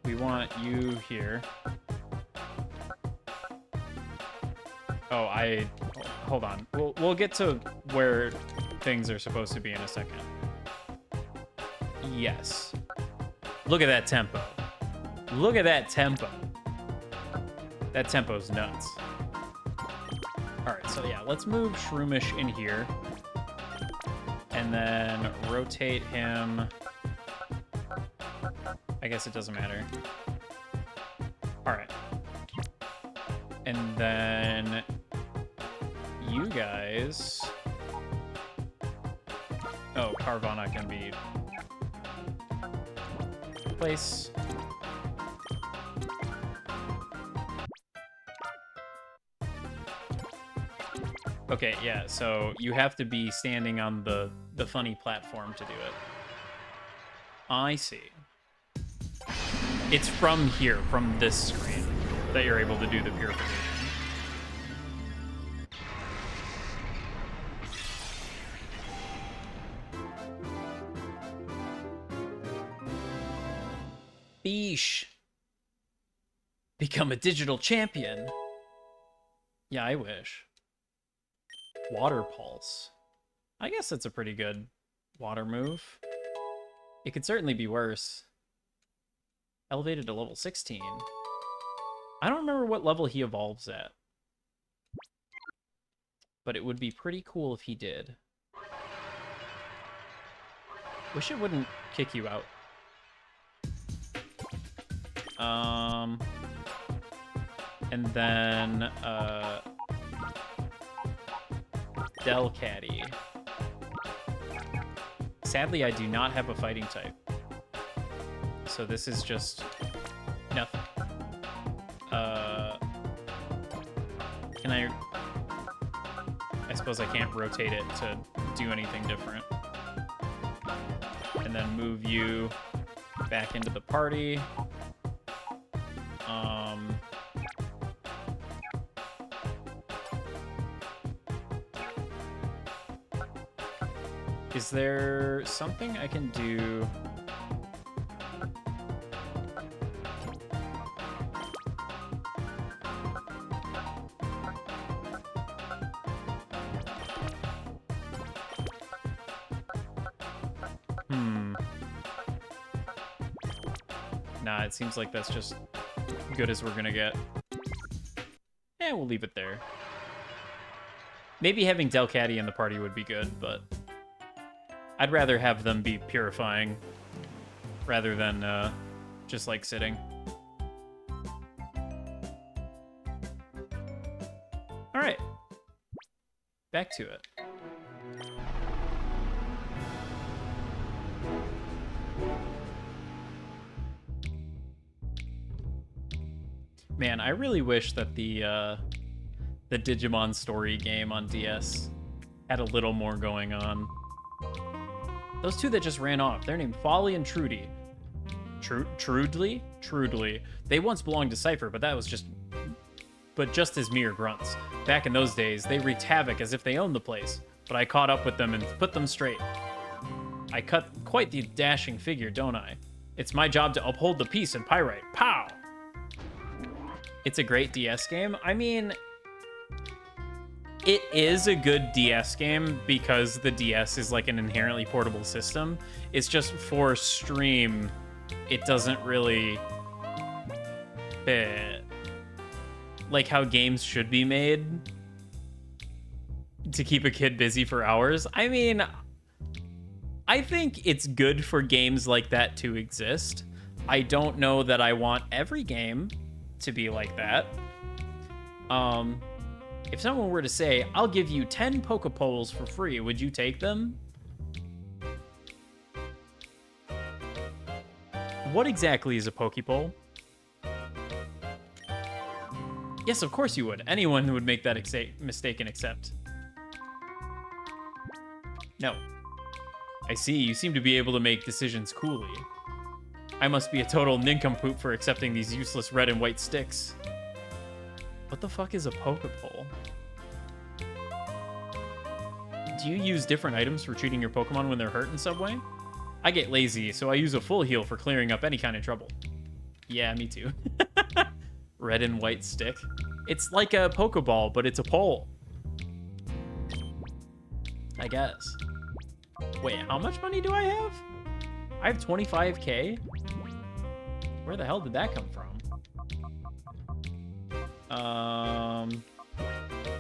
We want you here. Oh, hold on. We'll get to where things are supposed to be in a second. Yes. Look at that tempo. Look at that tempo. That tempo's nuts. All right, so yeah, let's move Shroomish in here. And then rotate him. I guess it doesn't matter. All right. And then you guys... Oh, Carvana can be... Place. Okay, yeah, so you have to be standing on the funny platform to do it. I see. It's from here, from this screen, that you're able to do the purification. Beesh. Become a digital champion. Yeah, I wish. Water Pulse. I guess that's a pretty good water move. It could certainly be worse. Elevated to level 16. I don't remember what level he evolves at. But it would be pretty cool if he did. Wish it wouldn't kick you out. And then, Delcatty. Sadly, I do not have a fighting type. So this is just nothing. Can I suppose I can't rotate it to do anything different. And then move you back into the party. Is there something I can do? Nah, it seems like that's just good as we're gonna get. We'll leave it there. Maybe having Delcatty in the party would be good, but I'd rather have them be purifying rather than just like sitting. All right, back to it. Man, I really wish that the Digimon story game on DS had a little more going on. Those two that just ran off, they're named Folly and Trudy. Trudely? Trudely. They once belonged to Cypher, but just as mere grunts. Back in those days, they wreaked havoc as if they owned the place, but I caught up with them and put them straight. I cut quite the dashing figure, don't I? It's my job to uphold the peace in Pyrite. Pow! It's a great DS game. I mean, it is a good DS game because the DS is like an inherently portable system. It's just for stream, it doesn't really fit like how games should be made to keep a kid busy for hours. I mean, I think it's good for games like that to exist. I don't know that I want every game to be like that. If someone were to say, I'll give you 10 Pokepoles for free, would you take them? What exactly is a Pokepole? Yes, of course you would. Anyone would make that mistake and accept. No. I see, you seem to be able to make decisions coolly. I must be a total nincompoop for accepting these useless red and white sticks. What the fuck is a Pokepole? Do you use different items for treating your Pokemon when they're hurt in some way? I get lazy, so I use a full heal for clearing up any kind of trouble. Yeah, me too. Red and white stick. It's like a Pokeball, but it's a pole. I guess. Wait, how much money do I have? I have 25K? Where the hell did that come from?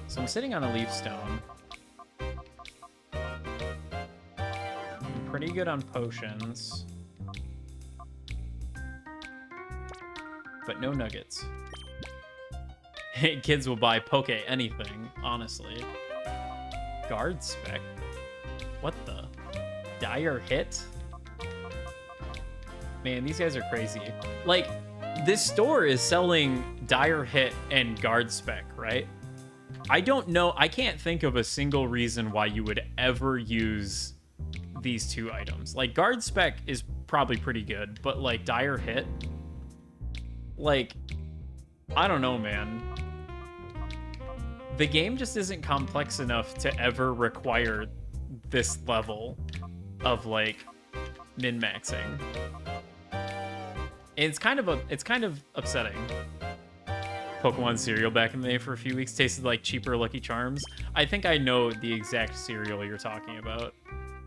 So I'm sitting on a leaf stone. I'm pretty good on potions. But no nuggets. Kids will buy Poke anything, honestly. Guard spec? What the? Dire hit? Man, these guys are crazy. Like, this store is selling Dire Hit and Guard Spec, right? I don't know. I can't think of a single reason why you would ever use these two items. Like, Guard Spec is probably pretty good, but, like, Dire Hit? Like, I don't know, man. The game just isn't complex enough to ever require this level of, like, min-maxing. It's kind of upsetting. Pokemon cereal back in the day for a few weeks tasted like cheaper Lucky Charms. I think I know the exact cereal you're talking about.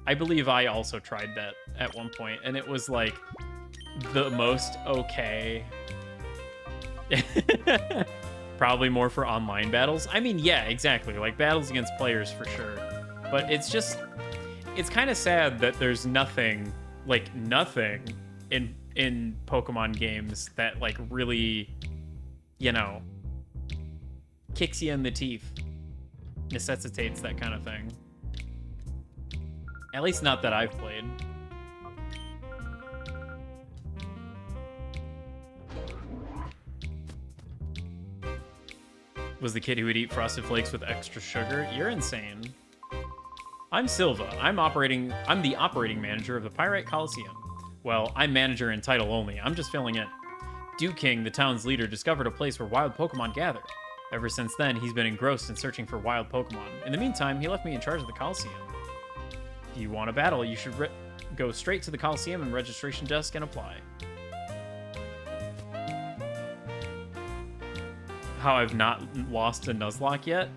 I believe I also tried that at one point, and it was like the most okay. Probably more for online battles. I mean, yeah, exactly. Like battles against players for sure. But it's kind of sad that there's nothing in Pokemon games that like really, you know, kicks you in the teeth, necessitates that kind of thing. At least not that I've played. Was the kid who would eat Frosted Flakes with extra sugar? You're insane. I'm Silva. I'm the operating manager of the Pyrite Coliseum. Well, I'm manager in title only. I'm just filling in. Dew King, the town's leader, discovered a place where wild Pokemon gather. Ever since then, he's been engrossed in searching for wild Pokemon. In the meantime, he left me in charge of the Coliseum. If you want a battle, you should go straight to the Coliseum and registration desk and apply. How I've not lost to Nuzlocke yet?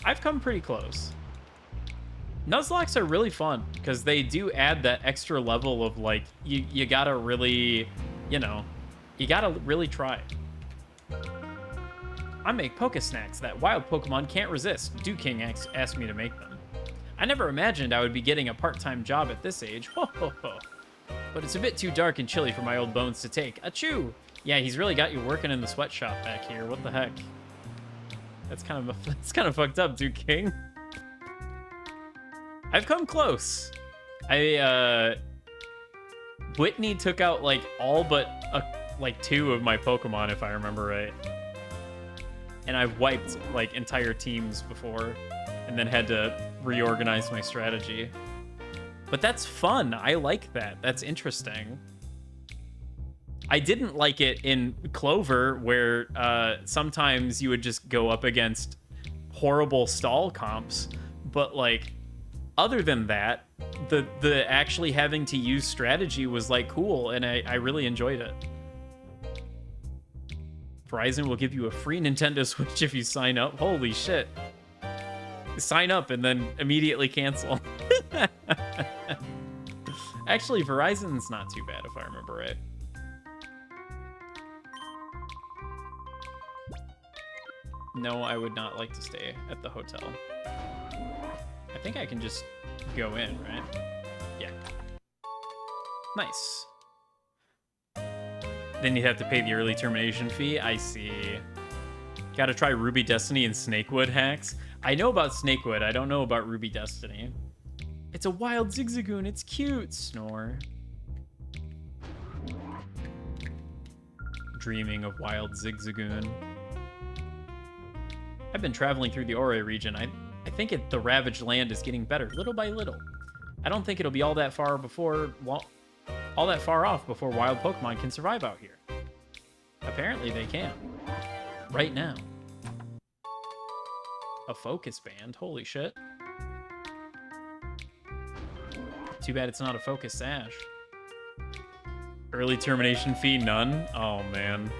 I've come pretty close. Nuzlocks are really fun because they do add that extra level of like, you gotta really, you know, you gotta really try. I make Poke Snacks that wild Pokemon can't resist. Dew King asked me to make them. I never imagined I would be getting a part-time job at this age. Ho ho ho. But it's a bit too dark and chilly for my old bones to take. Achoo! Yeah, he's really got you working in the sweatshop back here. What the heck? That's kind of fucked up, Dew King. I've come close. Whitney took out like all but like 2 of my Pokemon, if I remember right. And I've wiped like entire teams before and then had to reorganize my strategy. But that's fun. I like that. That's interesting. I didn't like it in Clover where sometimes you would just go up against horrible stall comps, but like other than that, the actually having to use strategy was like cool, and I really enjoyed it. Verizon will give you a free Nintendo Switch if you sign up. Holy shit. Sign up and then immediately cancel. Actually, Verizon's not too bad if I remember right. No, I would not like to stay at the hotel. I think I can just go in, right? Yeah. Nice. Then you'd have to pay the early termination fee. I see. Gotta try Ruby Destiny and Snakewood hacks. I know about Snakewood. I don't know about Ruby Destiny. It's a wild Zigzagoon. It's cute. Snore. Dreaming of wild Zigzagoon. I've been traveling through the Ore region. I think the ravaged land is getting better little by little. I don't think it'll be all that far off before wild Pokemon can survive out here. Apparently they can. Right now. A focus band? Holy shit. Too bad it's not a focus sash. Early termination fee, none? Oh, man.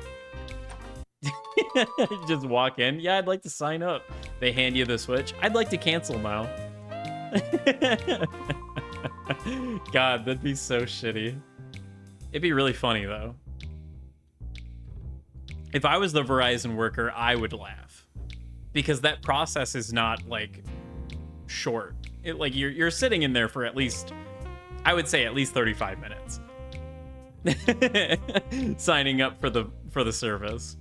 Just walk in. Yeah, I'd like to sign up. They hand you the Switch. I'd like to cancel now. God, that'd be so shitty. It'd be really funny, though. If I was the Verizon worker, I would laugh. Because that process is not, like, short. Like, you're sitting in there for at least, I would say at least 35 minutes. Signing up for the service.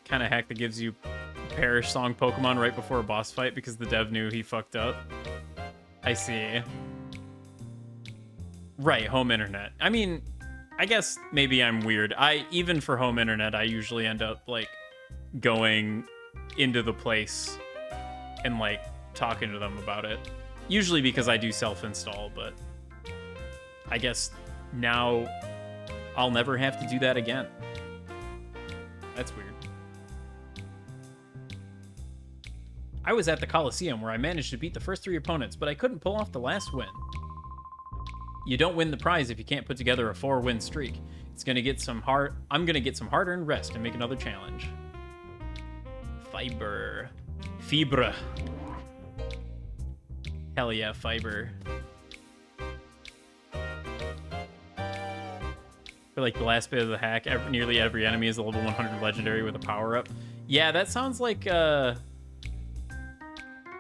Kind of hack that gives you Perish Song Pokemon right before a boss fight because the dev knew he fucked up. I see. Right, home internet. I mean, I guess maybe I'm weird. Even for home internet, I usually end up like going into the place and like talking to them about it. Usually because I do self-install, but I guess now I'll never have to do that again. That's weird. I was at the Coliseum where I managed to beat the first 3 opponents, but I couldn't pull off the last win. You don't win the prize if you can't put together a 4-win streak. I'm gonna get some hard-earned rest and make another challenge. Fiber. Hell yeah, fiber. For like the last bit of the hack, nearly every enemy is a level 100 legendary with a power-up. Yeah, that sounds like, I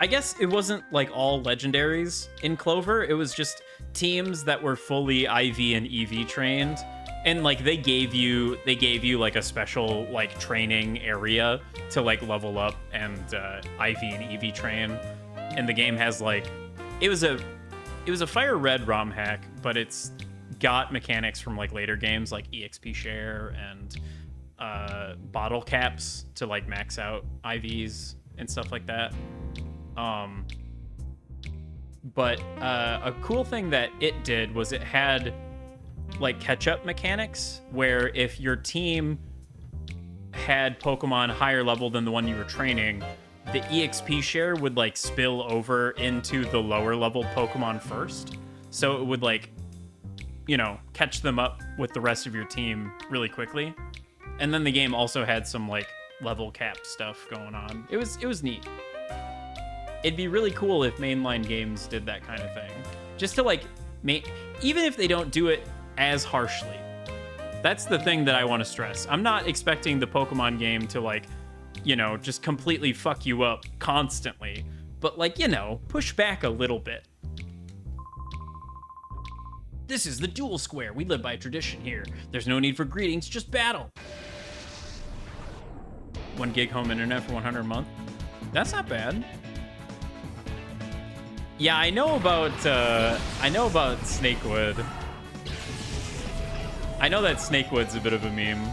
guess it wasn't like all legendaries in Clover. It was just teams that were fully IV and EV trained. And like they gave you like a special like training area to like level up and IV and EV train. And the game has like it was a Fire Red ROM hack, but it's got mechanics from like later games like EXP share and bottle caps to like max out IVs and stuff like that. But a cool thing that it did was it had like catch-up mechanics where if your team had Pokemon higher level than the one you were training, the EXP share would like spill over into the lower level Pokemon first. So it would like, you know, catch them up with the rest of your team really quickly. And then the game also had some like level cap stuff going on. It was neat. It'd be really cool if mainline games did that kind of thing. Just to like even if they don't do it as harshly. That's the thing that I want to stress. I'm not expecting the Pokemon game to like, you know, just completely fuck you up constantly, but like, you know, push back a little bit. This is the Duel Square. We live by tradition here. There's no need for greetings, just battle. 1 gig home internet for 100 a month. That's not bad. Yeah, I know about Snakewood. I know that Snakewood's a bit of a meme.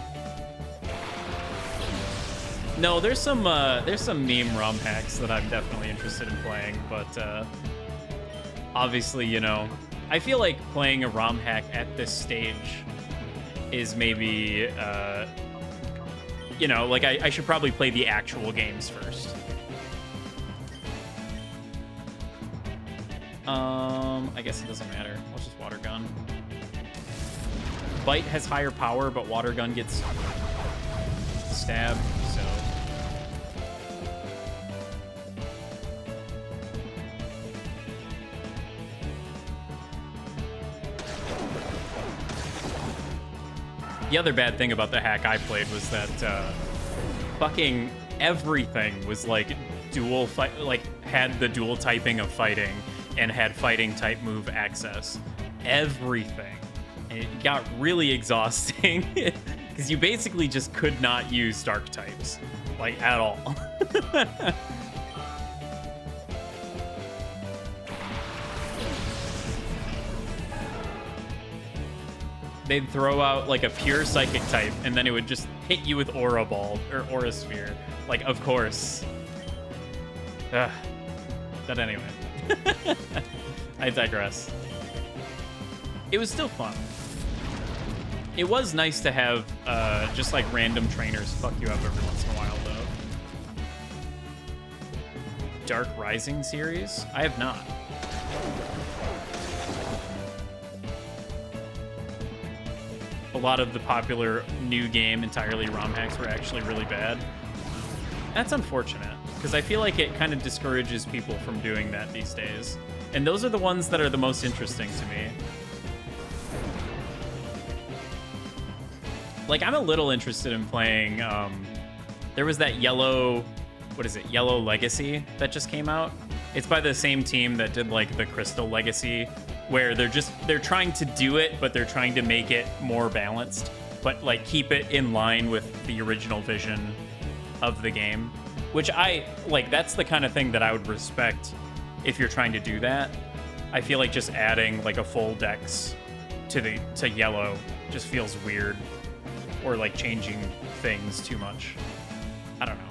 No, there's some meme ROM hacks that I'm definitely interested in playing, but obviously, you know, I feel like playing a ROM hack at this stage is maybe, you know, like I should probably play the actual games first. I guess it doesn't matter. Let's just water gun. Bite has higher power, but water gun gets stabbed, so. The other bad thing about the hack I played was that fucking everything was like dual fight, like had the dual typing of fighting and had fighting type move access. Everything. And it got really exhausting because you basically just could not use dark types, like at all. They'd throw out like a pure psychic type and then it would just hit you with Aura Ball or Aura Sphere. Like, of course. Ugh. But anyway. I digress. It was still fun. It was nice to have just like random trainers fuck you up every once in a while, though. Dark Rising series? I have not. a lot of the popular new game entirely ROM hacks were actually really bad. That's unfortunate, because I feel like it kind of discourages people from doing that these days. And those are the ones that are the most interesting to me. Like, I'm a little interested in playing, there was that Yellow, what is it, Yellow Legacy that just came out. It's by the same team that did, like, the Crystal Legacy, where they're trying to do it, but they're trying to make it more balanced, but, like, keep it in line with the original vision of the game, which that's the kind of thing that I would respect if you're trying to do that. I feel like just adding, like, a full dex to Yellow just feels weird, or, like, changing things too much. I don't know.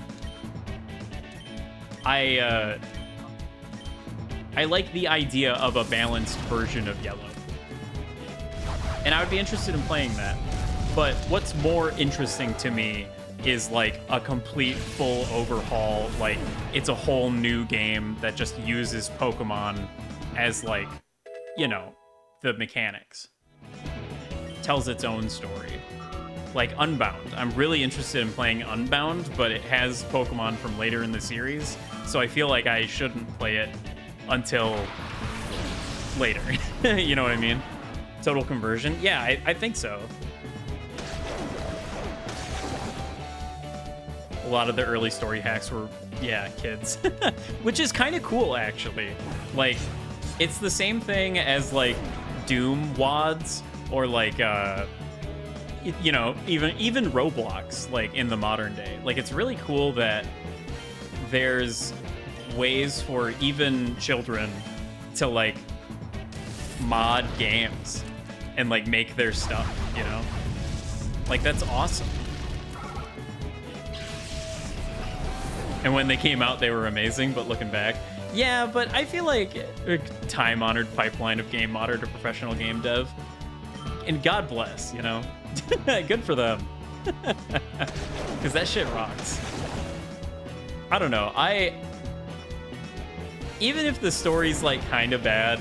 I like the idea of a balanced version of Yellow, and I would be interested in playing that. But what's more interesting to me is, like, a complete full overhaul. Like, it's a whole new game that just uses Pokemon as, like, you know, the mechanics. Tells its own story. Like Unbound. I'm really interested in playing Unbound, but it has Pokemon from later in the series, so I feel like I shouldn't play it until later. You know what I mean? Total conversion? Yeah, I think so. A lot of the early story hacks were, yeah, kids. Which is kind of cool, actually. Like, it's the same thing as, like, Doom WODs, or, like, you know, even Roblox, like, in the modern day. Like, it's really cool that there's ways for even children to, like, mod games and, like, make their stuff, you know? Like, that's awesome. And when they came out, they were amazing, but looking back, yeah, but I feel like a time-honored pipeline of game modder to professional game dev, and God bless, you know? Good for them. Because that shit rocks. I don't know. Even if the story's, like, kind of bad,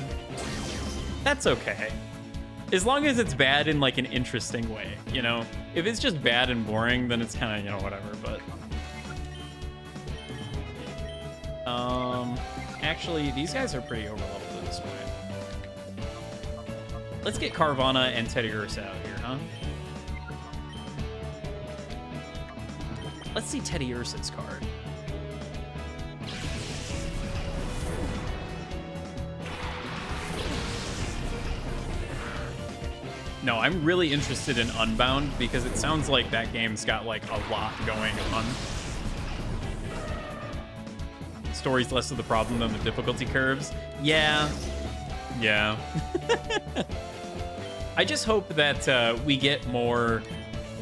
that's okay. As long as it's bad in, like, an interesting way, you know? If it's just bad and boring, then it's kind of, you know, whatever, but... Actually, these guys are pretty overleveled at this point. Let's get Carvana and Teddiursa out here, huh? Let's see Teddiursa's card. No, I'm really interested in Unbound because it sounds like that game's got, like, a lot going on. Story's less of the problem than the difficulty curves. Yeah. Yeah. I just hope that we get more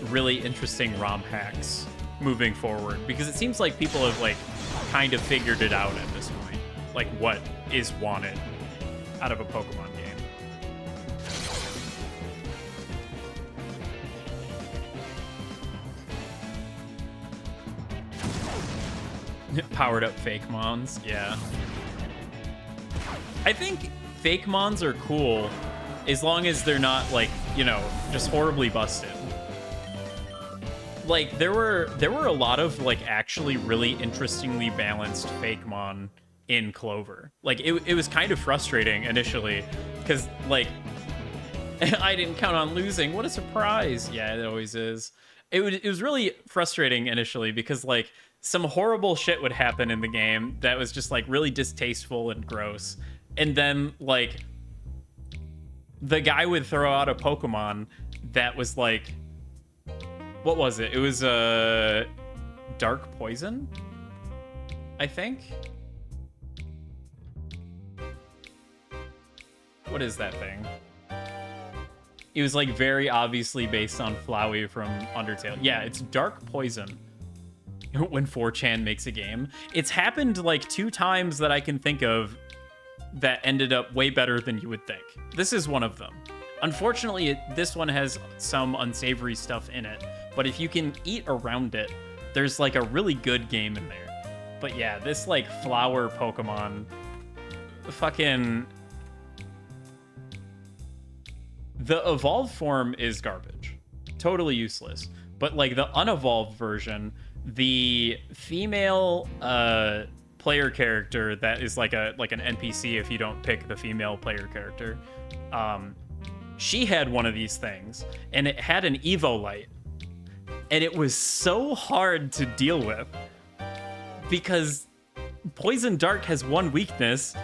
really interesting ROM hacks moving forward, because it seems like people have, like, kind of figured it out at this point, like, what is wanted out of a Pokemon game. Powered up fake mons, yeah. I think fake mons are cool as long as they're not, like, you know, just horribly busted. Like, there were a lot of, like, actually really interestingly balanced fake mon in Clover. Like, it was kind of frustrating initially, because, like, I didn't count on losing. What a surprise. Yeah, it always is. It was really frustrating initially because, like, some horrible shit would happen in the game that was just, like, really distasteful and gross. And then, like, the guy would throw out a Pokemon that was, like, what was it? It was Dark Poison, I think. What is that thing? It was, like, very obviously based on Flowey from Undertale. Yeah, it's Dark Poison. When 4chan makes a game. It's happened, like, 2 times that I can think of that ended up way better than you would think. This is one of them. Unfortunately, this one has some unsavory stuff in it, but if you can eat around it, there's, like, a really good game in there. But yeah, this, like, flower Pokemon, fucking... The evolved form is garbage. totally useless. But like the unevolved version, the female player character that is like an NPC if you don't pick the female player character, she had one of these things, and it had an Evo light, and it was so hard to deal with because Poison Dark has one weakness,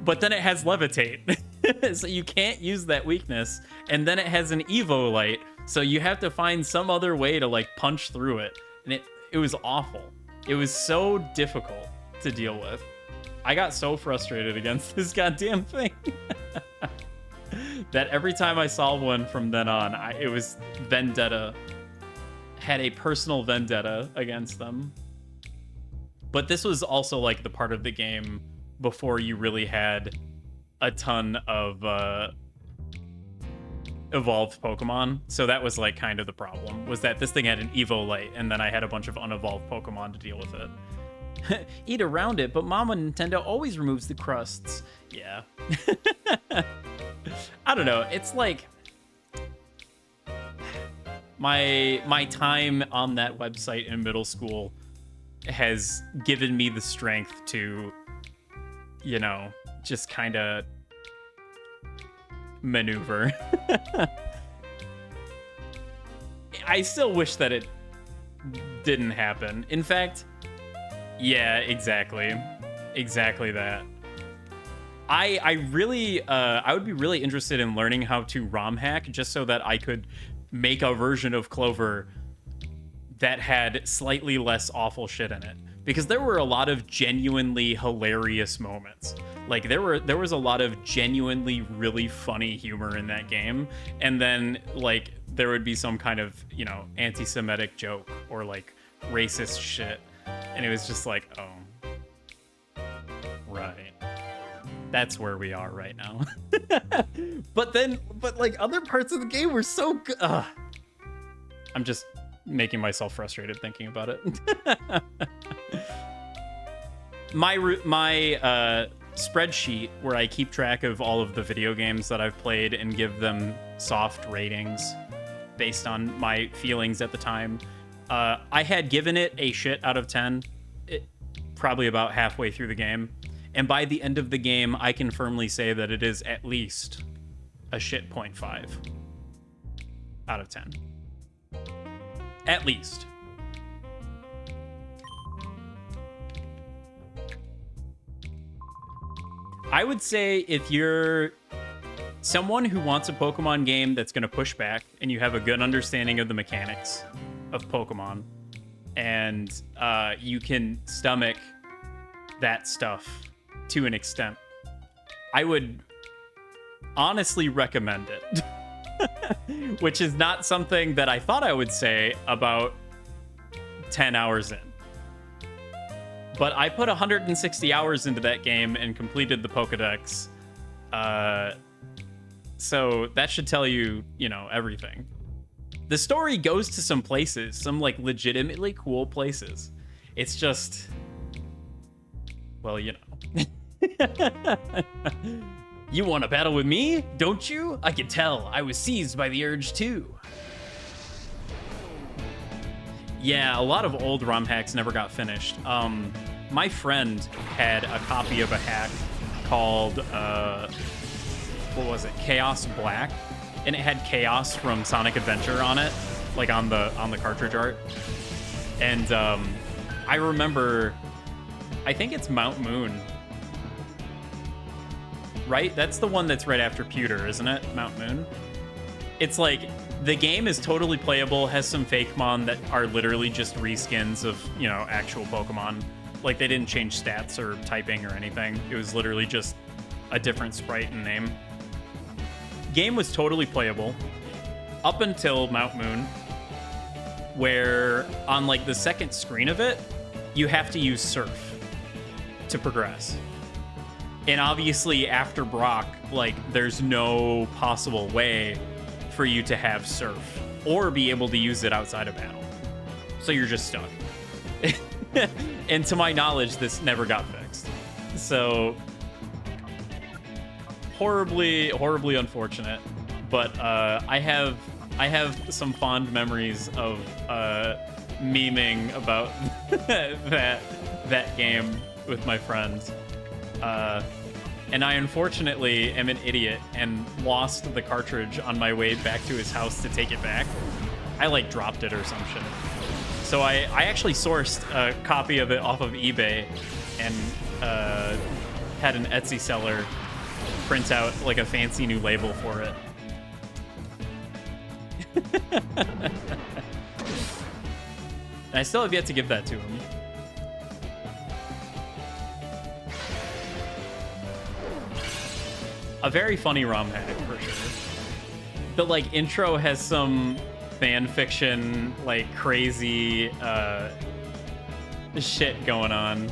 but then it has Levitate. So you can't use that weakness, and then it has an Evo light, so you have to find some other way to like punch through it, and it was awful. It was so difficult to deal with. I got so frustrated against this goddamn thing that every time I saw one from then on, it was vendetta. Had a personal vendetta against them. But this was also like the part of the game before you really had a ton of evolved Pokemon. So that was like kind of the problem, was that this thing had an Evo light, and then I had a bunch of unevolved Pokemon to deal with it. Eat around it, but Mama Nintendo always removes the crusts. Yeah. I don't know. It's like my time on that website in middle school has given me the strength to, you know, just kind of maneuver. I still wish that it didn't happen. In fact, yeah, exactly. Exactly that. I really, I would be really interested in learning how to ROM hack just so that I could make a version of Clover that had slightly less awful shit in it. Because there were a lot of genuinely hilarious moments. Like, there was a lot of genuinely really funny humor in that game. And then, like, there would be some kind of, you know, anti-Semitic joke or, like, racist shit. And it was just like, oh, right. That's where we are right now. But like, other parts of the game were so good. I'm just making myself frustrated thinking about it. My spreadsheet where I keep track of all of the video games that I've played and give them soft ratings based on my feelings at the time. I had given it a shit out of 10, probably about halfway through the game. And by the end of the game, I can firmly say that it is at least a shit 0.5 out of 10. At least. I would say if you're someone who wants a Pokemon game that's going to push back and you have a good understanding of the mechanics of Pokemon and you can stomach that stuff to an extent, I would honestly recommend it. Which is not something that I thought I would say about 10 hours in. But I put 160 hours into that game and completed the Pokedex. So that should tell you, you know, everything. The story goes to some places, some like legitimately cool places. It's just, well, you know. You want to battle with me, don't you? I can tell. I was seized by the urge too. Yeah, a lot of old ROM hacks never got finished. My friend had a copy of a hack called, what was it? Chaos Black. And it had Chaos from Sonic Adventure on it, like on the cartridge art. And I remember, I think it's Mount Moon. Right? That's the one that's right after Pewter, isn't it? Mount Moon? It's like, the game is totally playable, has some Fakemon that are literally just reskins of, you know, actual Pokemon. Like, they didn't change stats or typing or anything. It was literally just a different sprite and name. Game was totally playable up until Mount Moon, where on, like, the second screen of it, you have to use Surf to progress. And obviously, after Brock, like, there's no possible way for you to have Surf or be able to use it outside of battle. So you're just stuck. And to my knowledge, this never got fixed. So horribly, horribly unfortunate. But I have I have some fond memories of memeing about that game with my friends. And I unfortunately am an idiot and lost the cartridge on my way back to his house to take it back. I like dropped it or some shit. So I actually sourced a copy of it off of eBay and had an Etsy seller print out like a fancy new label for it. And I still have yet to give that to him. A very funny ROM hack, for sure. The, like, intro has some fan fiction, like, crazy shit going on.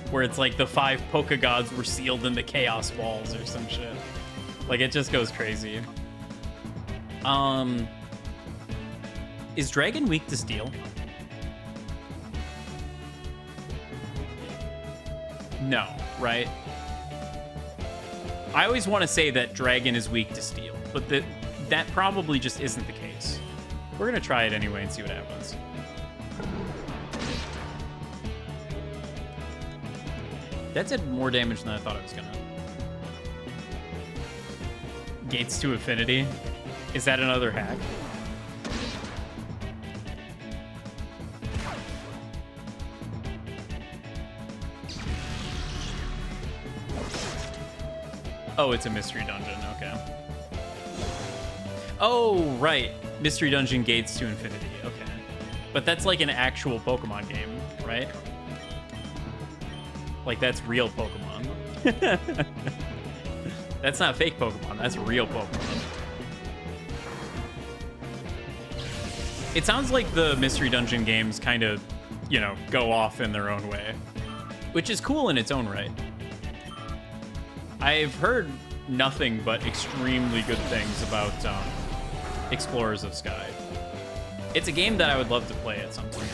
Where it's like the 5 Poké Gods were sealed in the Chaos Balls or some shit. Like, it just goes crazy. Is Dragon weak to Steel? No, right? I always want to say that Dragon is weak to Steel, but that probably just isn't the case. We're going to try it anyway and see what happens. That did more damage than I thought it was going to. Gates to Affinity. Is that another hack? Oh, it's a mystery dungeon. Okay. Oh, right. Mystery dungeon gates to infinity. Okay. But that's like an actual Pokemon game, right? Like, that's real Pokemon. That's not fake Pokemon. That's real Pokemon. It sounds like the mystery dungeon games kind of, you know, go off in their own way, which is cool in its own right. I've heard nothing but extremely good things about Explorers of Sky. It's a game that I would love to play at some point.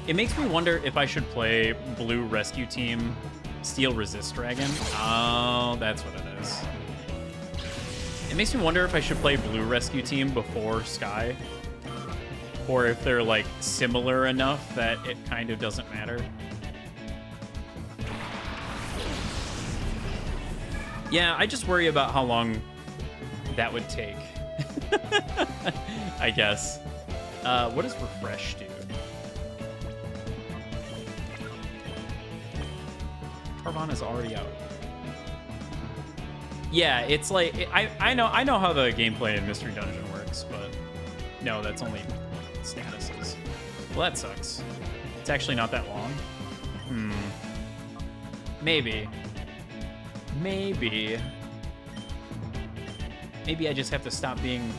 It makes me wonder if I should play Blue Rescue Team Steel Resist Dragon. Oh, that's what it is. It makes me wonder if I should play Blue Rescue Team before Sky, or if they're like similar enough that it kind of doesn't matter. Yeah, I just worry about how long that would take. I guess. What does Refresh do? Tarvon is already out. Yeah, it's like I know how the gameplay in Mystery Dungeon works, but no, that's only statuses. Well, that sucks. It's actually not that long. Maybe I just have to stop being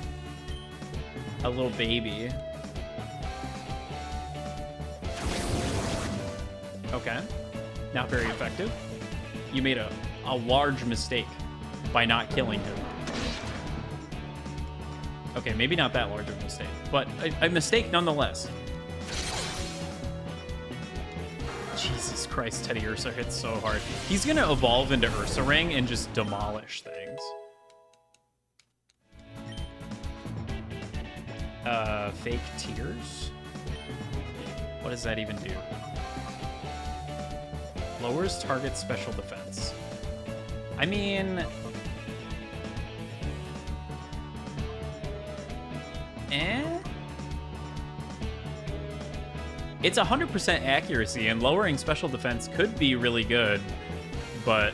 a little baby. Okay. Not very effective. You made a large mistake by not killing him. Okay, maybe not that large of a mistake, but a mistake nonetheless. Jesus Christ, Teddy Ursa hits so hard. He's gonna evolve into Ursa Ring and just demolish things. Fake Tears? What does that even do? Lowers target special defense. I mean... It's 100% accuracy, and lowering special defense could be really good, but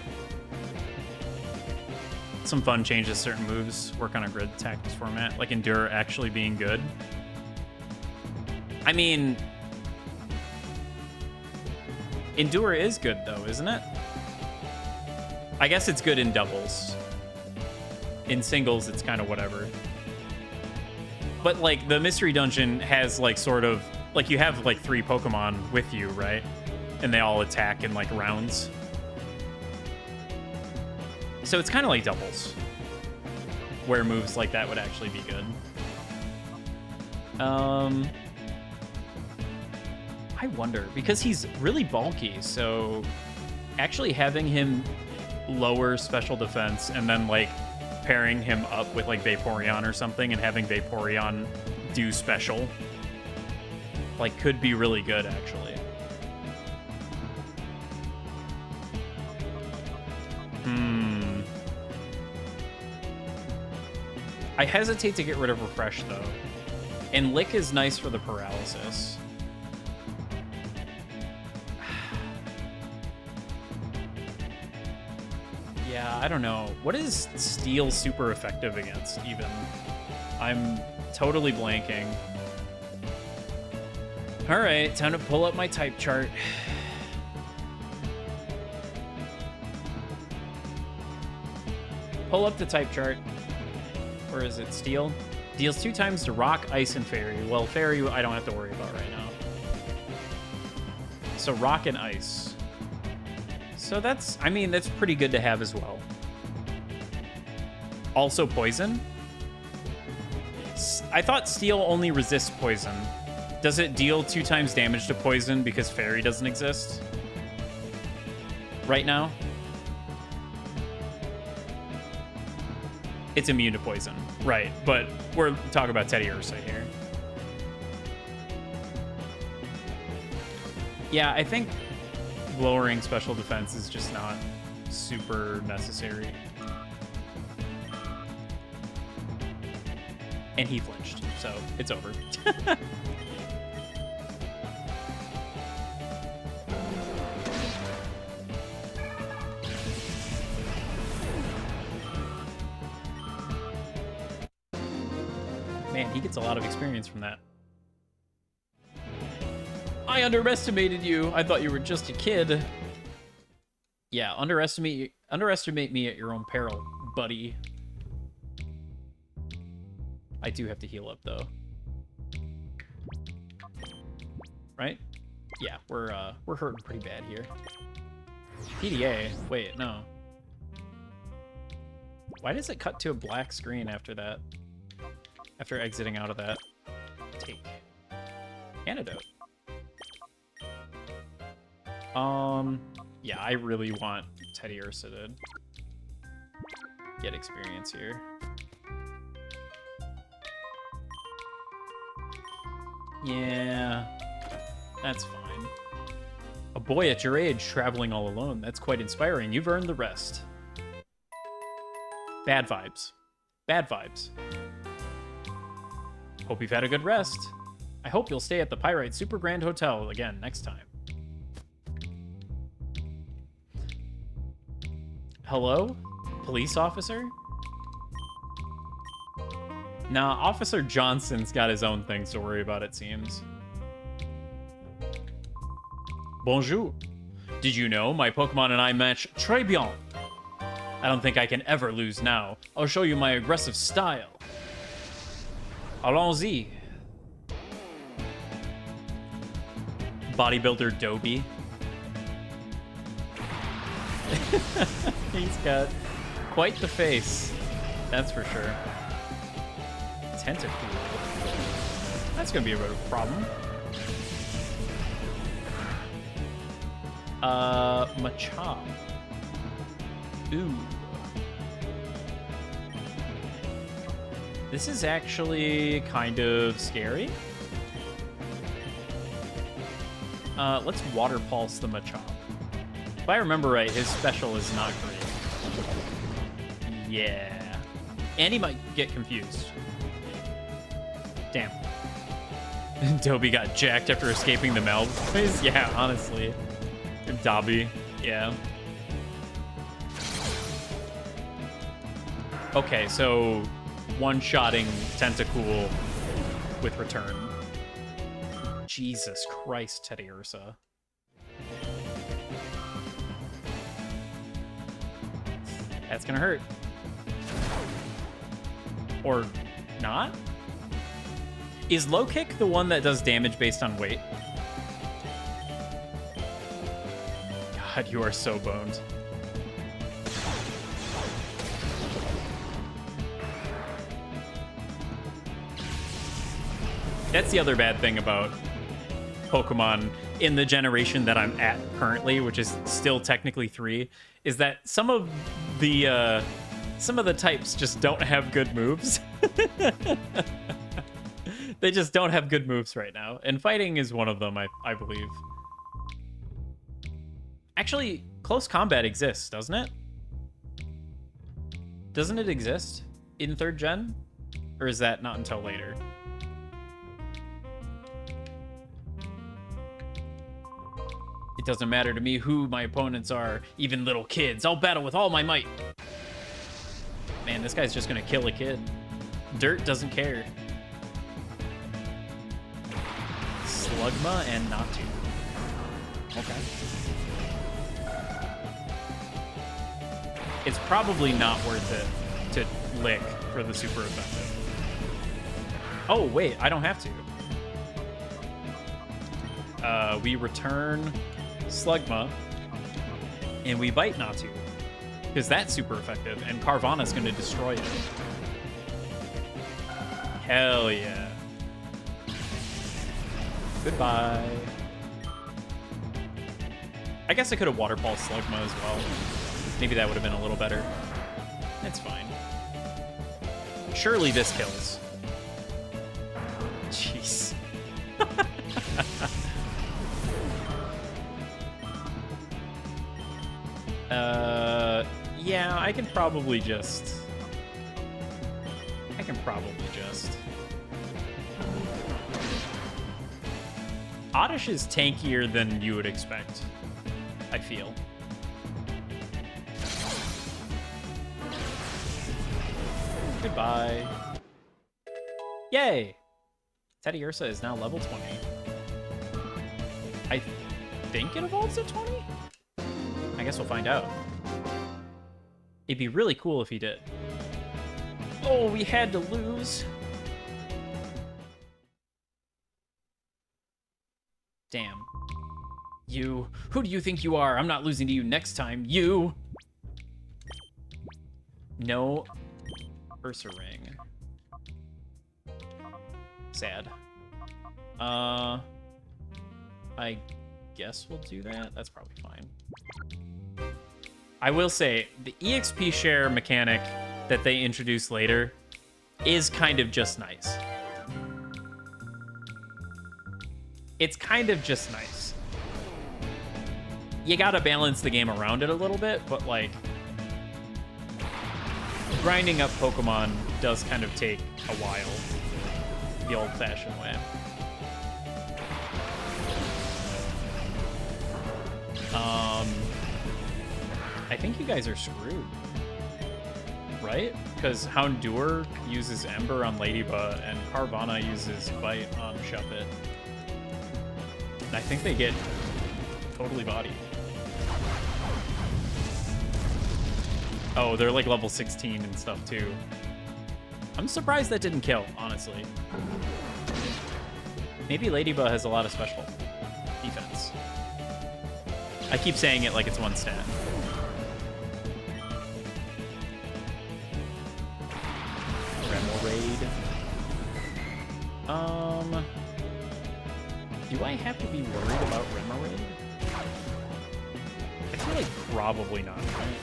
some fun changes certain moves, work on a grid tactics format, like Endure actually being good. I mean, Endure is good though, isn't it? I guess it's good in doubles. In singles, it's kind of whatever. But like the mystery dungeon has like sort of, like you have like 3 Pokemon with you, right? And they all attack in like rounds. So it's kind of like doubles, where moves like that would actually be good. I wonder, because he's really bulky, so actually having him lower special defense and then like pairing him up with like Vaporeon or something and having Vaporeon do special, like, could be really good actually. I hesitate to get rid of Refresh though, and Lick is nice for the paralysis. Yeah, I don't know. What is Steel super effective against, even? I'm totally blanking. All right, time to pull up my type chart. Pull up the type chart. Or is it Steel? Deals 2 times to Rock, Ice, and Fairy. Well, Fairy I don't have to worry about right now. So Rock and Ice. So that's, I mean, that's pretty good to have as well. Also Poison. I thought Steel only resists Poison. Does it deal 2 times damage to Poison because Fairy doesn't exist? Right now? It's immune to Poison. Right, but we're talking about Teddy Ursa here. Yeah, I think lowering special defense is just not super necessary. And he flinched, so it's over. Man, he gets a lot of experience from that. I underestimated you. I thought you were just a kid. Yeah, underestimate me at your own peril, buddy. I do have to heal up though. Right? Yeah, we're hurting pretty bad here. PDA. Wait, no. Why does it cut to a black screen after that? After exiting out of that. Take. Antidote. Yeah, I really want Teddy Ursa to get experience here. Yeah, that's fine. A boy at your age traveling all alone. That's quite inspiring. You've earned the rest. Bad vibes. Bad vibes. Hope you've had a good rest. I hope you'll stay at the Pyrite Super Grand Hotel again next time. Hello? Police officer? Nah, Officer Johnson's got his own things to worry about, it seems. Bonjour. Did you know my Pokemon and I match très bien? I don't think I can ever lose now. I'll show you my aggressive style. Allons-y. Bodybuilder Dobie. He's got quite the face, that's for sure. Tentacool. That's gonna be a bit of a problem. Machop. Ooh. This is actually kind of scary. Let's Water Pulse the Machop. If I remember right, his special is not great. Yeah. And he might get confused. Damn. Dobie got jacked after escaping the Malboys? Yeah, honestly. Dobby, yeah. Okay, so one-shotting Tentacool with return. Jesus Christ, Teddy Ursa. That's gonna hurt. Or not? Is low kick the one that does damage based on weight? God, you are so boned. That's the other bad thing about Pokemon in the generation that I'm at currently, which is still technically 3, is that some of the Some of the types just don't have good moves. They just don't have good moves right now. And fighting is one of them, I believe. Actually, close combat exists, doesn't it? Doesn't it exist in 3rd gen? Or is that not until later? It doesn't matter to me who my opponents are, even little kids. I'll battle with all my might. Man, this guy's just gonna kill a kid. Dirt doesn't care. Slugma and Natu. Okay. It's probably not worth it to lick for the super effective. Oh, wait, I don't have to. We return Slugma, and we bite Natu, because that's super effective, and Carvana's going to destroy it. Hell yeah. Goodbye. I guess I could have waterfall Slugma as well. Maybe that would have been a little better. That's fine. Surely this kills. Jeez. Yeah, I can probably just... Oddish is tankier than you would expect, I feel. Goodbye. Yay! Teddy Ursa is now level 20. I think it evolves at 20? I guess we'll find out. It'd be really cool if he did. Oh, we had to lose. Damn. You. Who do you think you are? I'm not losing to you next time. You. No Ursa ring. Sad. I guess we'll do that. That's probably fine. I will say, the EXP share mechanic that they introduce later is kind of just nice. It's kind of just nice. You gotta balance the game around it a little bit, but like, grinding up Pokemon does kind of take a while, the old-fashioned way. I think you guys are screwed, right? Because Houndour uses Ember on Ladybug, and Carvana uses Bite on Shuppet. And I think they get totally bodied. Oh, they're like level 16 and stuff too. I'm surprised that didn't kill, honestly. Maybe Ladybug has a lot of special defense. I keep saying it like it's one stat. Raid. Do I have to be worried about Remoraid? I feel like probably not, right?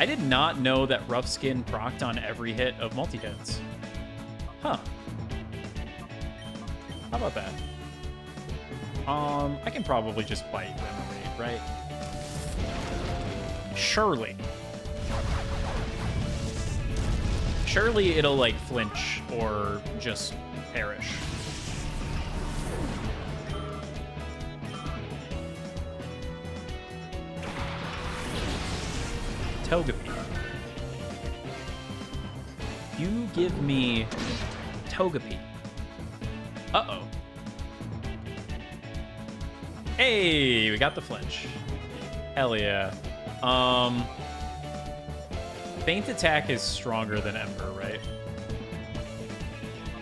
I did not know that Rough Skin procced on every hit of multi-hits. Huh. How about that? I can probably just bite Remoraid, right? Surely. Surely it'll, like, flinch or just perish. Togepi. You give me Togepi. Uh-oh. Hey, we got the flinch. Hell yeah. Feint Attack is stronger than Ember, right?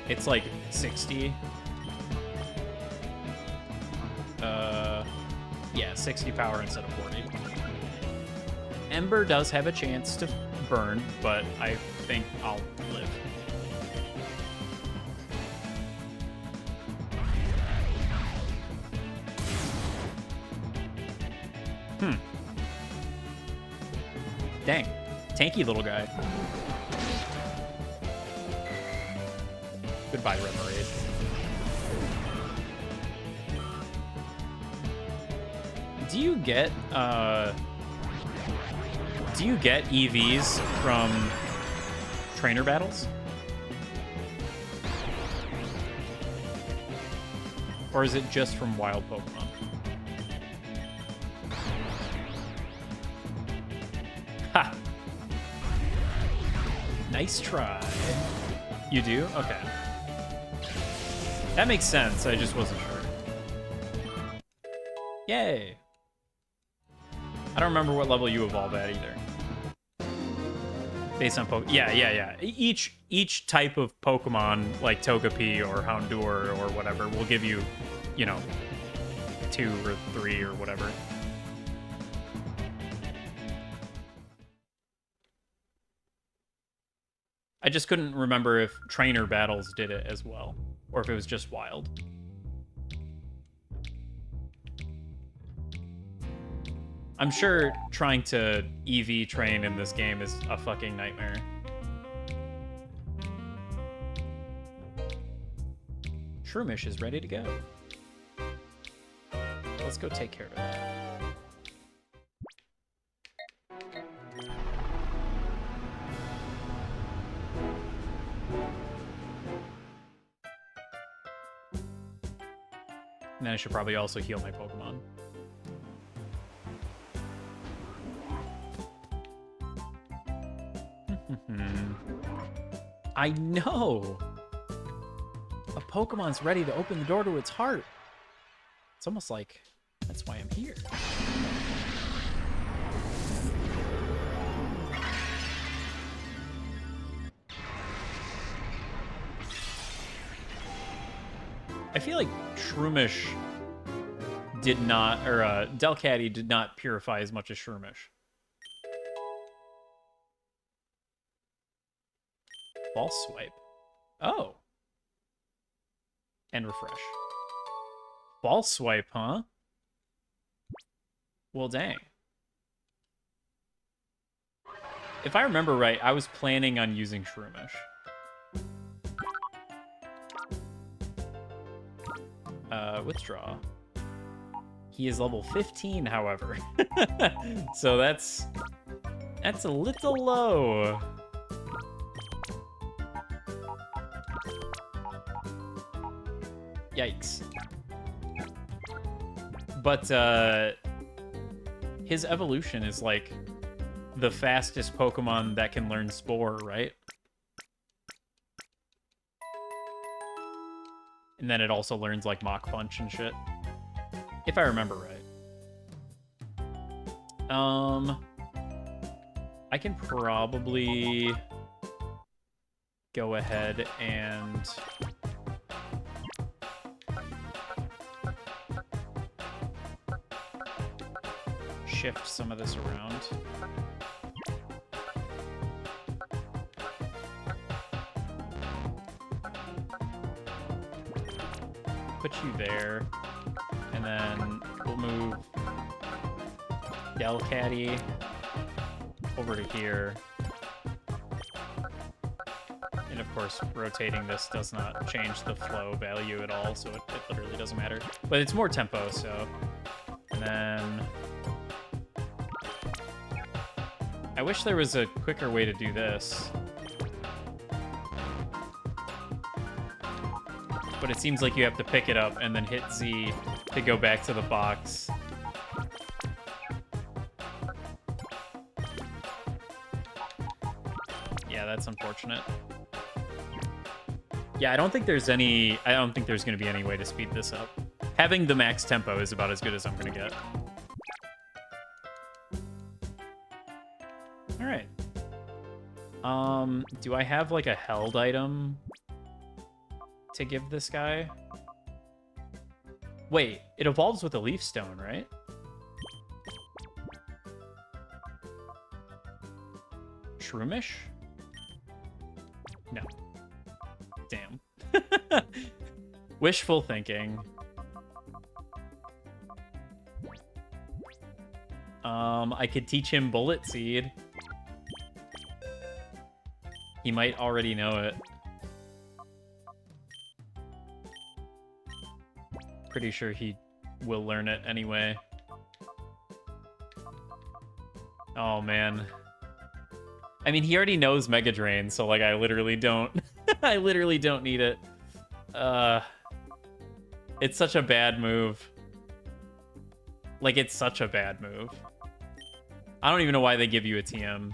It's like 60. Yeah, 60 power instead of 40. Ember does have a chance to burn, but I think I'll live. Dang. tanky little guy. Goodbye, Remoraid. Do you get EVs from trainer battles? Or is it just from wild Pokemon? Ha! Nice try. You do? Okay. That makes sense, I just wasn't sure. Yay! I don't remember what level you evolve at either. Based on yeah. Each type of Pokemon, like Togepi or Houndour or whatever, will give you, you know, 2 or 3 or whatever. I just couldn't remember if trainer battles did it as well, or if it was just wild. I'm sure trying to EV train in this game is a fucking nightmare. Shroomish is ready to go. Let's go take care of it. And then I should probably also heal my Pokemon. I know! A Pokemon's ready to open the door to its heart. It's almost like that's why I'm here. I feel like Shroomish did not, or Delcatty did not purify as much as Shroomish. Ball swipe. Oh. And refresh. Ball swipe, huh? Well, dang. If I remember right, I was planning on using Shroomish. Withdraw. He is level 15, however. So that's a little low. Yikes. But his evolution is like the fastest Pokemon that can learn Spore, right? And then it also learns like Mach Punch and shit. If I remember right. I can probably go ahead and shift some of this around. Put you there, and then we'll move Delcatty over to here. And of course, rotating this does not change the flow value at all, so it literally doesn't matter. But it's more tempo, so... And then... I wish there was a quicker way to do this. But it seems like you have to pick it up and then hit Z to go back to the box. Yeah, that's unfortunate. Yeah, I don't think there's going to be any way to speed this up. Having the max tempo is about as good as I'm going to get. All right. Do I have like a held item to give this guy? Wait, it evolves with a leaf stone, right? Shroomish? No. Damn. Wishful thinking. I could teach him Bullet Seed. He might already know it. Pretty sure he will learn it anyway. Oh, man. I mean, he already knows Mega Drain, so, like, I literally don't... I literally don't need it. It's such a bad move. Like, it's such a bad move. I don't even know why they give you a TM.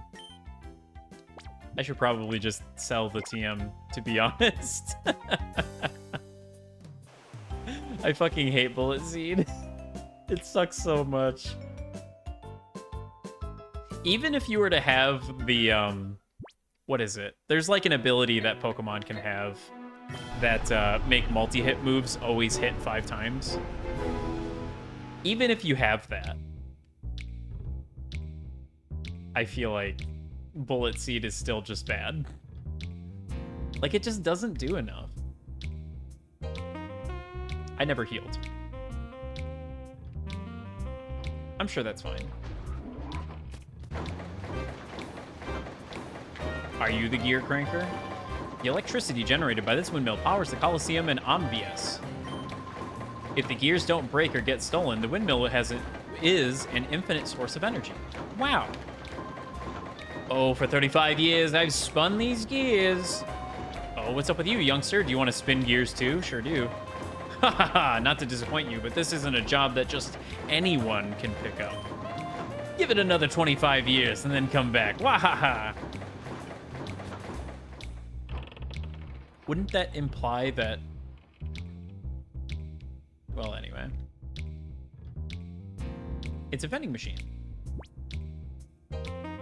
I should probably just sell the TM, to be honest. I fucking hate Bullet Seed. It sucks so much. Even if you were to have the, what is it? There's like an ability that Pokemon can have that make multi-hit moves always hit 5 times. Even if you have that, I feel like Bullet Seed is still just bad. Like, it just doesn't do enough. I never healed. I'm sure that's fine. Are you the gear cranker? The electricity generated by this windmill powers the Colosseum and Ambius. If the gears don't break or get stolen, the windmill is an infinite source of energy. Wow. Oh, for 35 years, I've spun these gears. Oh, what's up with you, youngster? Do you want to spin gears too? Sure do. Ha ha ha, not to disappoint you, but this isn't a job that just anyone can pick up. Give it another 25 years and then come back. Wah ha ha. Wouldn't that imply that... Well, anyway. It's a vending machine.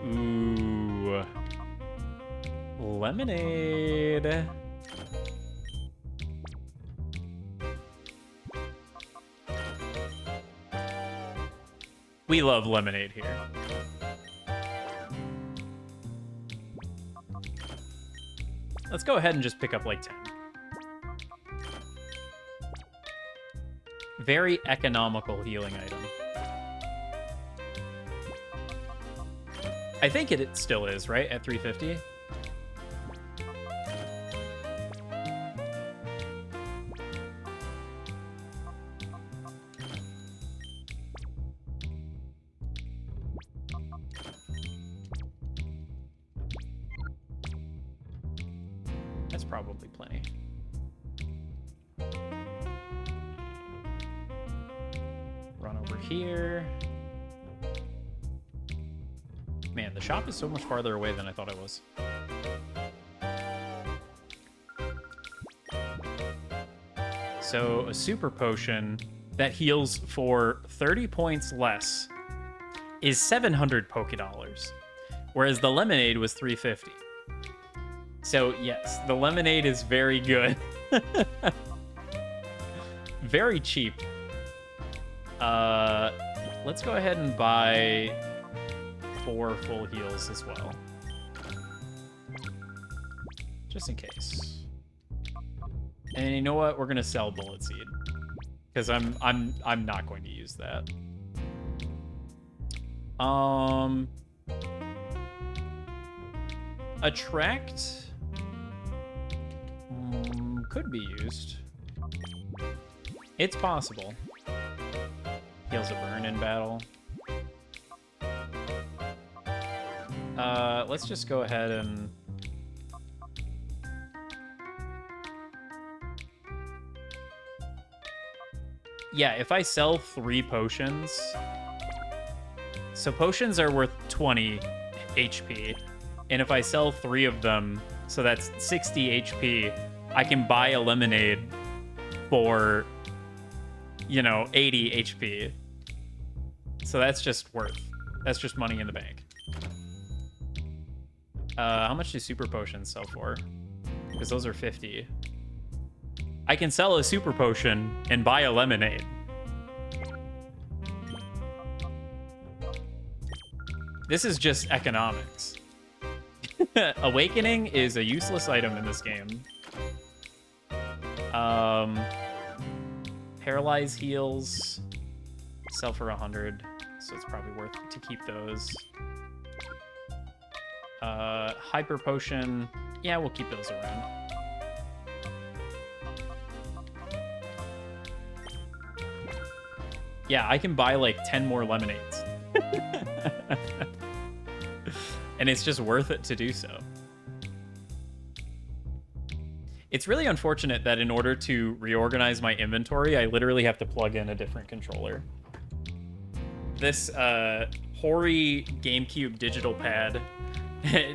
Ooh. Lemonade. We love lemonade here. Let's go ahead and just pick up like 10. Very economical healing item. I think it still is, right? At 350? That's probably plenty. Run over here. Man, the shop is so much farther away than I thought it was. So, a super potion that heals for 30 points less is 700 Pokédollars, whereas the lemonade was 350. So, yes, the lemonade is very good. Very cheap. Let's go ahead and buy 4 full heals as well. Just in case. And you know what? We're gonna sell Bullet Seed. Because I'm not going to use that. Attract could be used. It's possible. Heals a burn in battle. Let's just go ahead and... Yeah, if I sell 3 potions... So potions are worth 20 HP. And if I sell 3 of them, so that's 60 HP, I can buy a lemonade for, you know, 80 HP. So that's just that's just money in the bank. How much do super potions sell for? Because those are 50. I can sell a super potion and buy a lemonade. This is just economics. Awakening is a useless item in this game. Paralyze heals sell for 100, so it's probably worth it to keep those. Hyper potion Yeah, we'll keep those around. Yeah, I can buy like 10 more lemonades. And it's just worth it to do so. It's really unfortunate that in order to reorganize my inventory, I literally have to plug in a different controller. This hoary GameCube digital pad,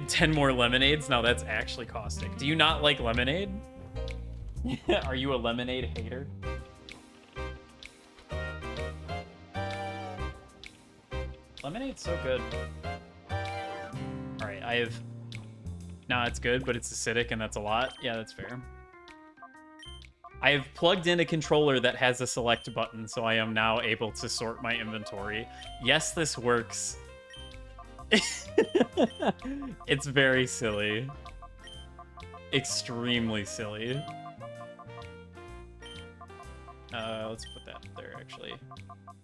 10 more lemonades. Now that's actually caustic. Do you not like lemonade? Are you a lemonade hater? Lemonade's so good. All right, I have... Nah, it's good, but it's acidic, and that's a lot. Yeah, that's fair. I have plugged in a controller that has a select button, so I am now able to sort my inventory. Yes, this works. It's very silly. Extremely silly. Let's put that there, actually.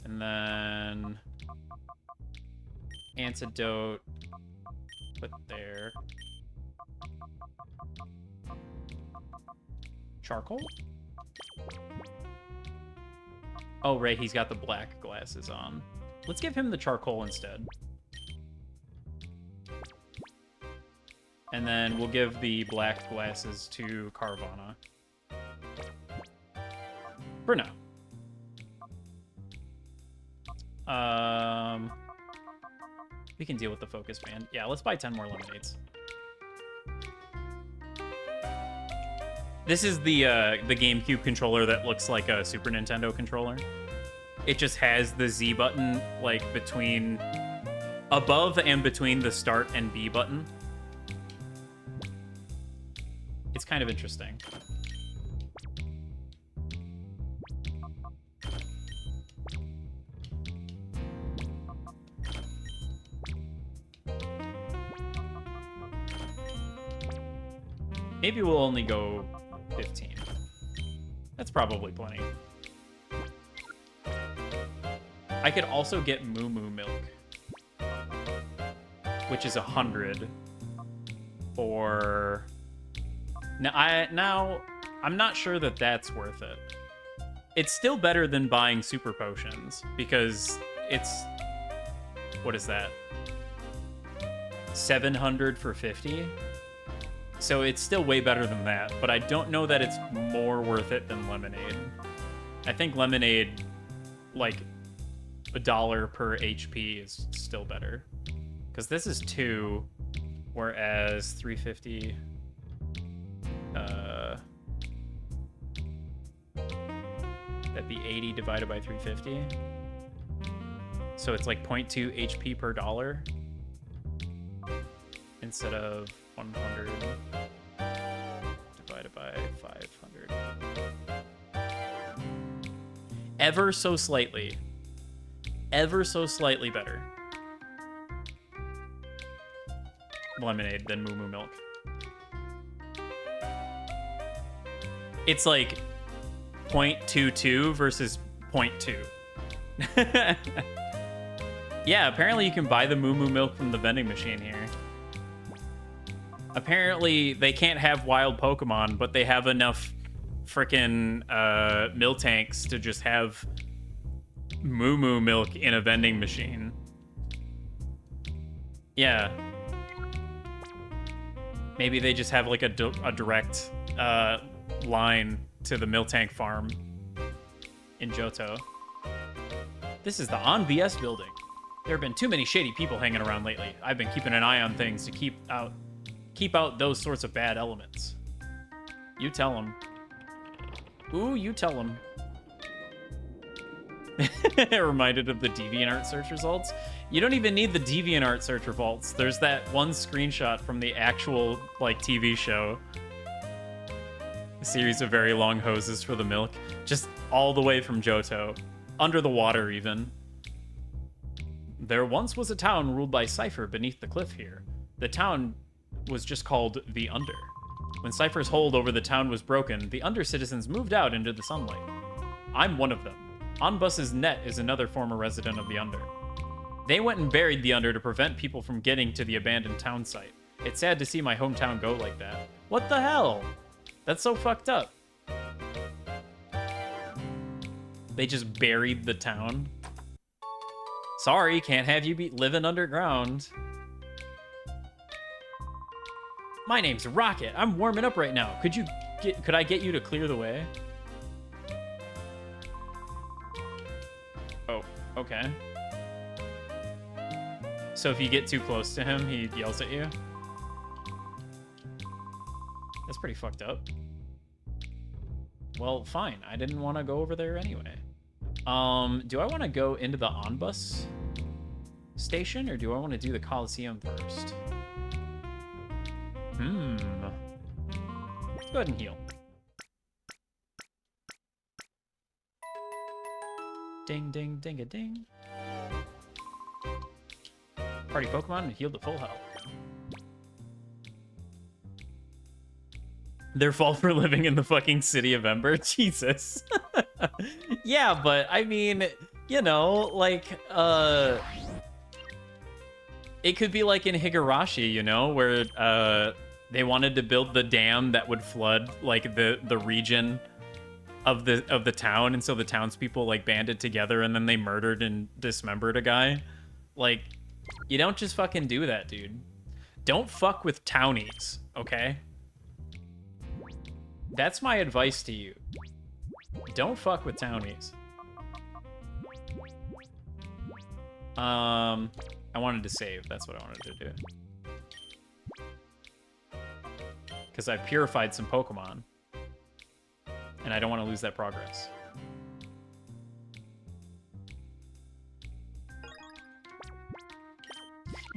And then... Antidote. Put there. Charcoal? Oh, right, he's got the black glasses on. Let's give him the charcoal instead. And then we'll give the black glasses to Carvana. For now. We can deal with the focus band. Yeah, let's buy 10 more lemonades. This is the GameCube controller that looks like a Super Nintendo controller. It just has the Z button like between above and between the start and B button. It's kind of interesting. Maybe we'll only go 15. That's probably plenty. I could also get Moo Moo Milk, which is 100 for... Now, I'm not sure that that's worth it. It's still better than buying super potions, because it's... What is that? 700 for 50? So it's still way better than that, but I don't know that it's more worth it than lemonade. I think lemonade, like, $1 per HP is still better. Because this is 2, whereas 350... that'd be 80 divided by 350. So it's like 0.2 HP per dollar. Instead of 100 divided by 500. Ever so slightly better lemonade than Moo Moo Milk. It's like 0.22 versus 0.2. Yeah, apparently you can buy the Moo Moo Milk from the vending machine here. Apparently, they can't have wild Pokemon, but they have enough frickin' Miltanks to just have Moo Moo Milk in a vending machine. Yeah. Maybe they just have like a direct line to the Miltank farm in Johto. This is the On VS building. There have been too many shady people hanging around lately. I've been keeping an eye on things to keep out those sorts of bad elements. You tell them. Ooh, you tell them. Reminded of the DeviantArt search results. You don't even need the DeviantArt search results. There's that one screenshot from the actual, like, TV show. A series of very long hoses for the milk. Just all the way from Johto. Under the water, even. There once was a town ruled by Cypher beneath the cliff here. The town was just called the Under. When Cypher's hold over the town was broken, the Under citizens moved out into the sunlight. I'm one of them. Onbus's Net is another former resident of the Under. They went and buried the Under to prevent people from getting to the abandoned town site. It's sad to see my hometown go like that. What the hell? That's so fucked up. They just buried the town. Sorry, can't have you be living underground. My name's Rocket. I'm warming up right now. Could I get you to clear the way? Oh, okay. So if you get too close to him, he yells at you? That's pretty fucked up. Well, fine. I didn't want to go over there anyway. Do I want to go into the on-bus station, or do I want to do the Coliseum first? Let's go ahead and heal. Ding, ding, ding, a ding. Party Pokemon and healed to full health. Their fault for living in the fucking city of Ember? Jesus. Yeah, but I mean, you know, like, it could be like in Higurashi, you know, where they wanted to build the dam that would flood like the region of the town, and so the townspeople like banded together and then they murdered and dismembered a guy. Like, you don't just fucking do that, dude. Don't fuck with townies, okay? That's my advice to you. Don't fuck with townies. I wanted to save. That's what I wanted to do. Because I purified some Pokemon. And I don't want to lose that progress.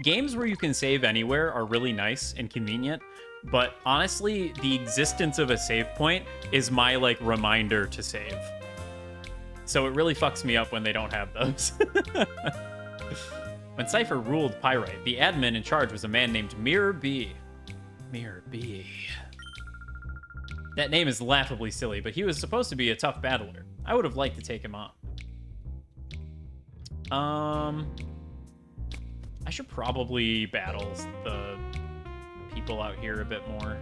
Games where you can save anywhere are really nice and convenient. But honestly, the existence of a save point is my, like, reminder to save. So it really fucks me up when they don't have those. When Cypher ruled Pyrite, the admin in charge was a man named Mirror B. Mirror B. That name is laughably silly, but he was supposed to be a tough battler. I would have liked to take him on. I should probably battle the people out here a bit more.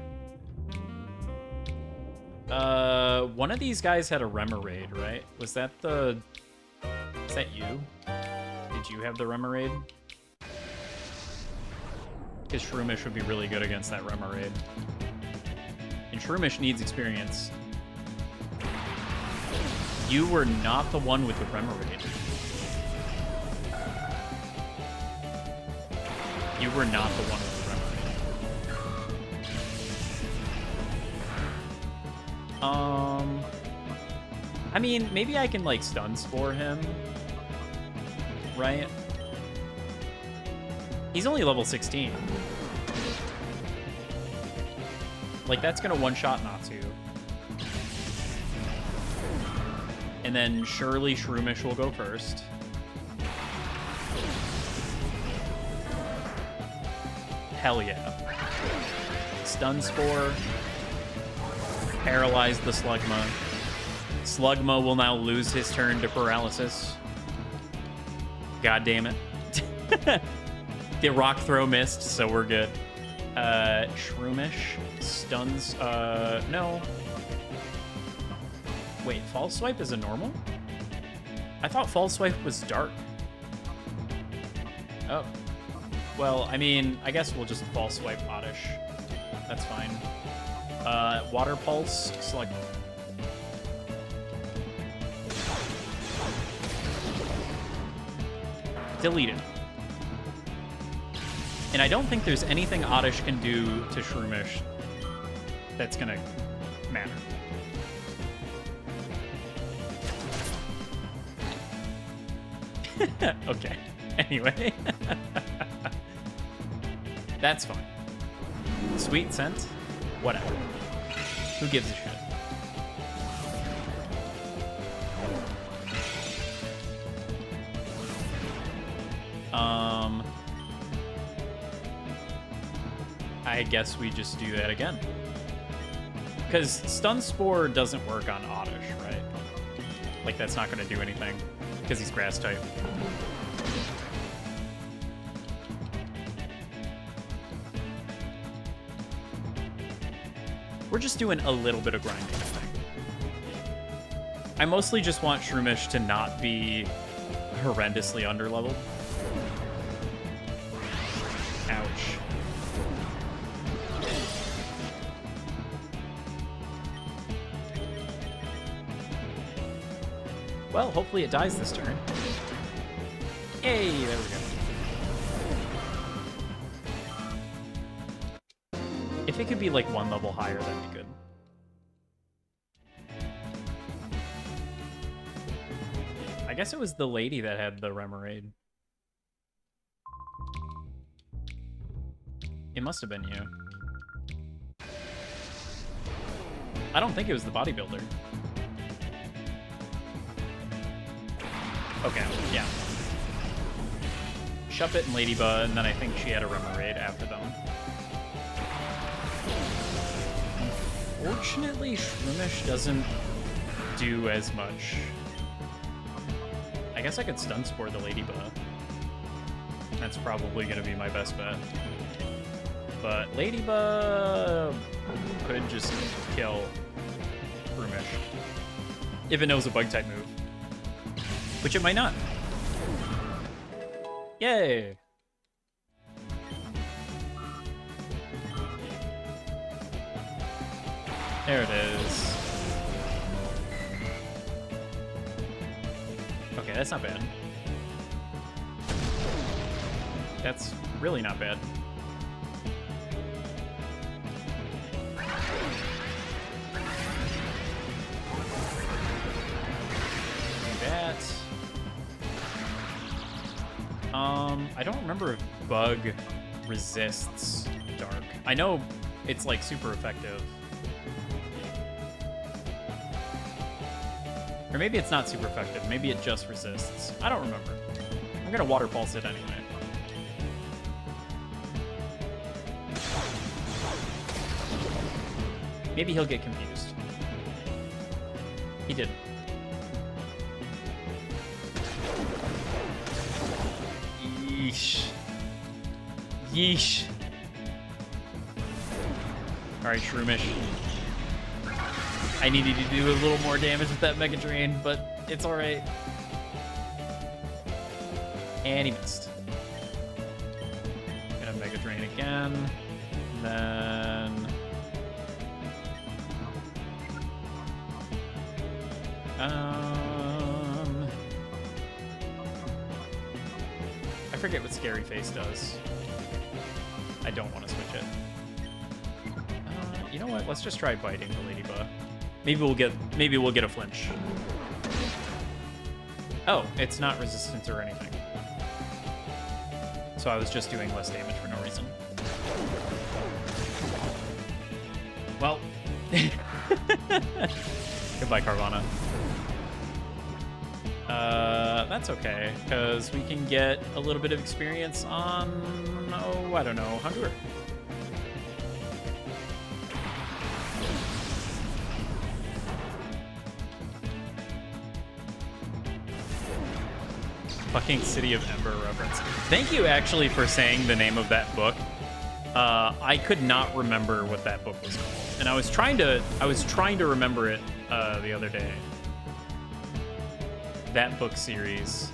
One of these guys had a Remoraid, right? Was that you? Did you have the Remoraid? Because Shroomish would be really good against that Remoraid. And Shroomish needs experience. You were not the one with the Remoraid. You were not the one with the Remoraid. I mean, maybe I can, like, Stun Spore him. Right? He's only level 16. Like, that's gonna one-shot Natsu. And then surely Shroomish will go first. Hell yeah. Stun Spore. Paralyze the Slugma. Slugma will now lose his turn to paralysis. God damn it. The rock throw missed, so we're good. Shroomish stuns. No. Wait, False Swipe is a normal? I thought False Swipe was dark. Oh. Well, I mean, I guess we'll just False Swipe Oddish. That's fine. Water Pulse, Slug. Deleted. And I don't think there's anything Oddish can do to Shroomish that's gonna matter. Okay. Anyway. That's fine. Sweet scent? Whatever. Who gives a shit? I guess we just do that again. Because Stun Spore doesn't work on Oddish, right? Like, that's not going to do anything. Because he's Grass type. We're just doing a little bit of grinding, I think. I mostly just want Shroomish to not be horrendously underleveled. Ouch. Well, hopefully it dies this turn. Yay, there we go. If it could be like one level higher, that'd be good. I guess it was the lady that had the Remoraid. It must have been you. I don't think it was the bodybuilder. Okay, yeah. Shuppet and Ladybug, and then I think she had a Remoraid after them. Unfortunately, Shroomish doesn't do as much. I guess I could Stun Spore the Ladybug. That's probably going to be my best bet. But Ladybug could just kill Shroomish if it knows a Bug-type move. Which it might not. Yay! There it is. Okay, that's not bad. That's really not bad. Do that. I don't remember if Bug resists Dark. I know it's like super effective. Or maybe it's not super effective. Maybe it just resists. I don't remember. I'm gonna Water Pulse it anyway. Maybe he'll get confused. He didn't. Yeesh. Yeesh. Alright, Shroomish. I needed to do a little more damage with that Mega Drain, but it's alright. And he missed. Gonna Mega Drain again. And then... I forget what Scary Face does. I don't want to switch it. You know what? Let's just try biting the Ladybug. Maybe we'll get a flinch. Oh, it's not resistant or anything. So I was just doing less damage for no reason. Well, goodbye, Carvana. That's okay, because we can get a little bit of experience on, oh, I don't know, Honduras. Fucking City of Ember reference. Thank you actually for saying the name of that book. I could not remember what that book was called, and I was trying to remember it the other day. That book series.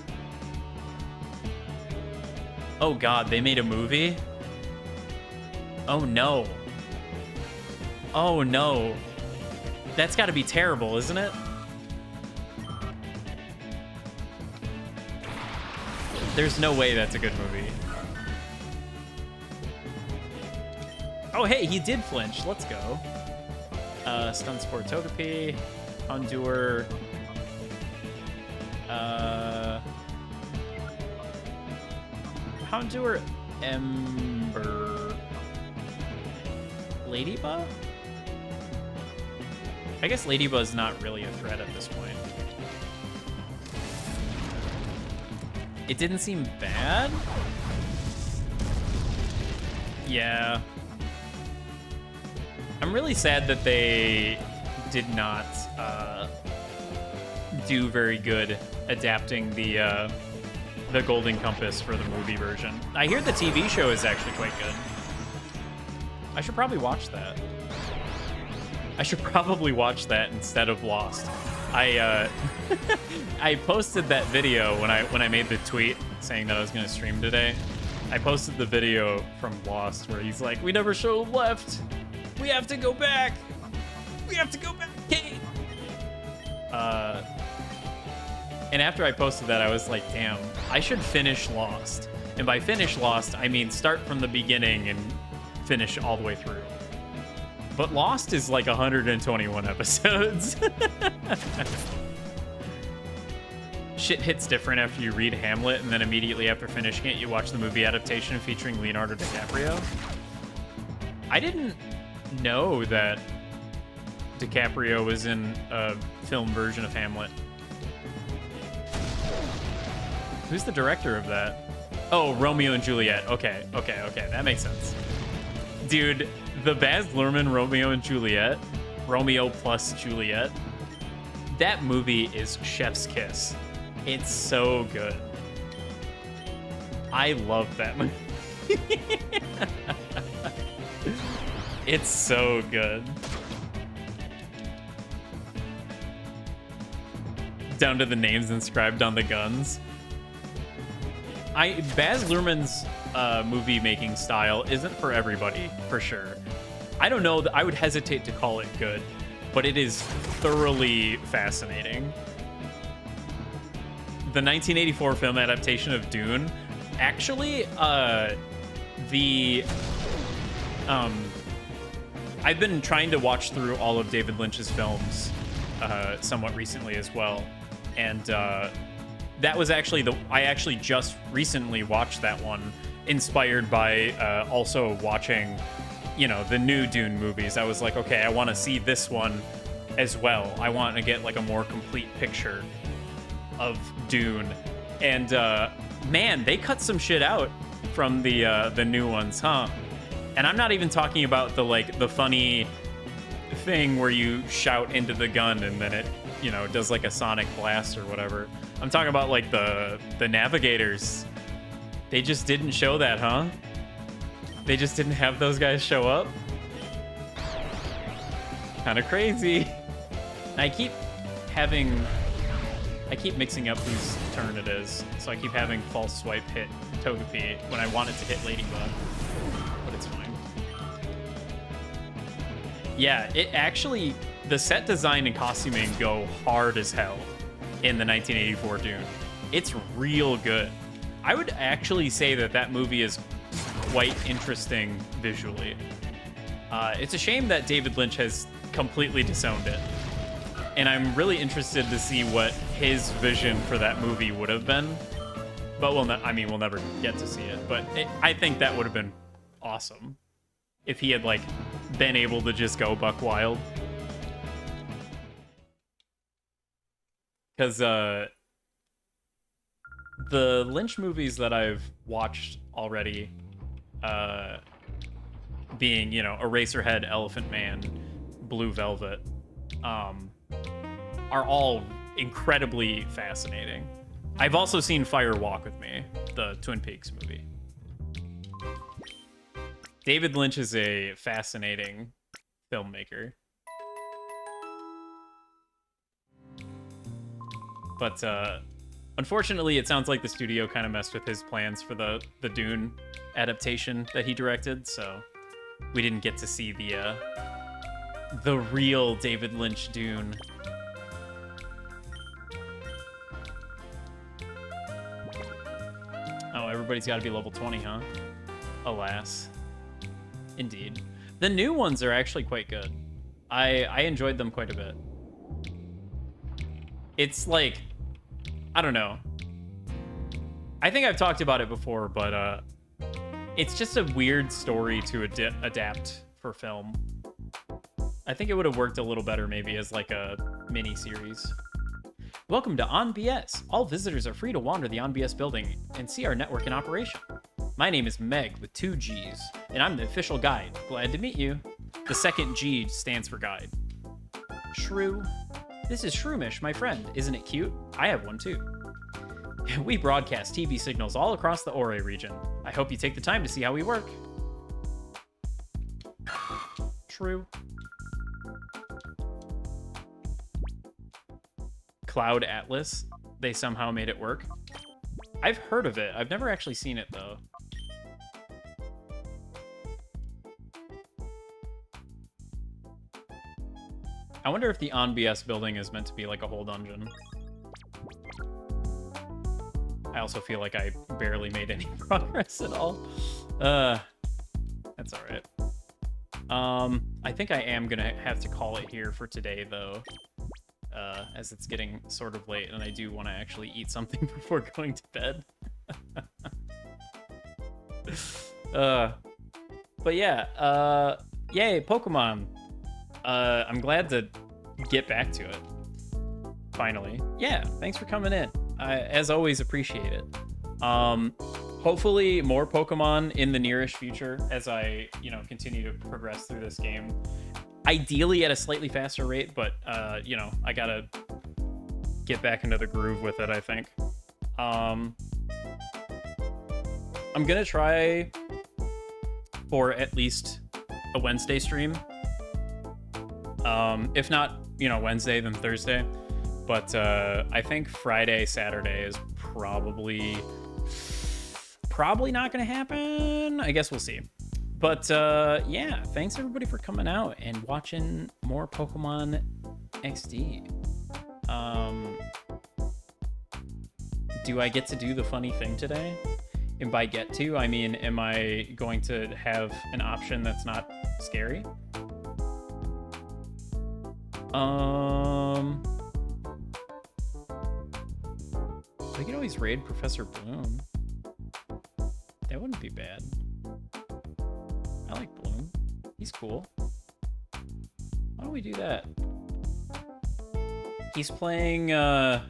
Oh God, they made a movie? Oh no. Oh no. That's got to be terrible, isn't it? There's no way that's a good movie. Oh, hey, he did flinch. Let's go. Stun Spore Togepi. Houndour. Houndour Ember. Ladybug? I guess Ladybug's not really a threat at this point. It didn't seem bad? Yeah. I'm really sad that they did not do very good adapting the Golden Compass for the movie version. I hear the TV show is actually quite good. I should probably watch that. I should probably watch that instead of Lost. I I posted that video when I made the tweet saying that I was gonna stream today. I posted the video from Lost where he's like, "We never showed left. We have to go back. We have to go back, Kate." And after I posted that, I was like, "Damn, I should finish Lost." And by finish Lost, I mean start from the beginning and finish all the way through. But Lost is like 121 episodes. Shit hits different after you read Hamlet, and then immediately after finishing it, you watch the movie adaptation featuring Leonardo DiCaprio. I didn't know that DiCaprio was in a film version of Hamlet. Who's the director of that? Oh, Romeo and Juliet. Okay. That makes sense. Dude, the Baz Luhrmann Romeo and Juliet, Romeo plus Juliet, that movie is chef's kiss. It's so good. I love that movie. It's so good. Down to the names inscribed on the guns. Baz Luhrmann's movie making style isn't for everybody, for sure. I don't know, I would hesitate to call it good, but it is thoroughly fascinating. The 1984 film adaptation of Dune, actually, I've been trying to watch through all of David Lynch's films somewhat recently as well, and that was actually I actually just recently watched that one, inspired by also watching, you know, the new Dune movies. I was like, okay, I want to see this one as well. I want to get like a more complete picture of Dune. And man, they cut some shit out from the new ones, huh? And I'm not even talking about the funny thing where you shout into the gun and then it, you know, does like a sonic blast or whatever. I'm talking about like the navigators. They just didn't show that, huh? They just didn't have those guys show up. Kind of crazy. I keep mixing up whose turn it is, so I keep having false swipe hit Togepi when I want it to hit Ladybug, but it's fine. Yeah, it actually, the set design and costuming go hard as hell in the 1984 Dune. It's real good. I would actually say that movie is quite interesting visually. It's a shame that David Lynch has completely disowned it. And I'm really interested to see what his vision for that movie would have been. But we'll never get to see it. But I think that would have been awesome if he had like been able to just go buck wild. Because the Lynch movies that I've watched already, being, you know, Eraserhead, Elephant Man, Blue Velvet, are all incredibly fascinating. I've also seen Fire Walk with Me, the Twin Peaks movie. David Lynch is a fascinating filmmaker. But unfortunately, it sounds like the studio kind of messed with his plans for the Dune adaptation that he directed, so we didn't get to see the real David Lynch Dune. Oh, everybody's got to be level 20, huh? Alas. Indeed. The new ones are actually quite good. I enjoyed them quite a bit. It's like, I don't know. I think I've talked about it before, but it's just a weird story to adapt for film. I think it would have worked a little better maybe as like a mini-series. Welcome to OnBS. All visitors are free to wander the OnBS building and see our network in operation. My name is Meg with 2 G's, and I'm the official guide. Glad to meet you. The second G stands for guide. Shrew. This is Shroomish, my friend. Isn't it cute? I have one too. We broadcast TV signals all across the Ore region. I hope you take the time to see how we work. True. Cloud Atlas, they somehow made it work. I've heard of it. I've never actually seen it, though. I wonder if the On BS building is meant to be like a whole dungeon. I also feel like I barely made any progress at all. That's all right. I think I am gonna have to call it here for today, though, as it's getting sort of late, and I do want to actually eat something before going to bed. But yeah, yay, Pokemon. I'm glad to get back to it. Finally. Yeah, thanks for coming in. I, as always, appreciate it. Hopefully more Pokemon in the nearest future as I, you know, continue to progress through this game. Ideally at a slightly faster rate, but, you know, I gotta get back into the groove with it, I think. I'm gonna try for at least a Wednesday stream. If not, you know, Wednesday, then Thursday. But I think Friday, Saturday is probably not gonna happen. I guess we'll see. But yeah, thanks everybody for coming out and watching more Pokemon XD. Do I get to do the funny thing today? And by get to, I mean, am I going to have an option that's not scary? We could always raid Professor Bloom. That wouldn't be bad. I like Bloom. He's cool. Why don't we do that? He's playing the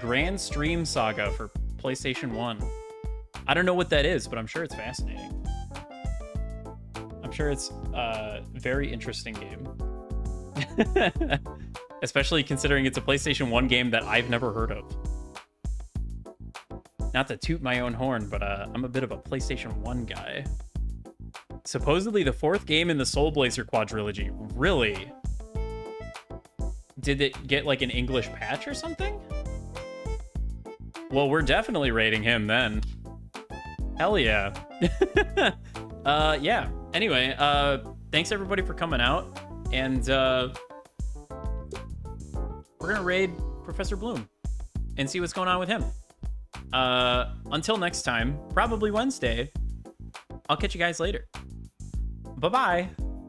Grand Stream Saga for PlayStation 1. I don't know what that is, but I'm sure it's fascinating. I'm sure it's a very interesting game. Especially considering it's a PlayStation 1 game that I've never heard of. Not to toot my own horn, but I'm a bit of a PlayStation 1 guy. Supposedly the 4th game in the Soul Blazer quadrilogy. Really? Did it get like an English patch or something? Well, we're definitely rating him then. Hell yeah. Yeah. Anyway, thanks everybody for coming out. And we're gonna raid Professor Bloom and see what's going on with him. Until next time, probably Wednesday, I'll catch you guys later. Bye-bye.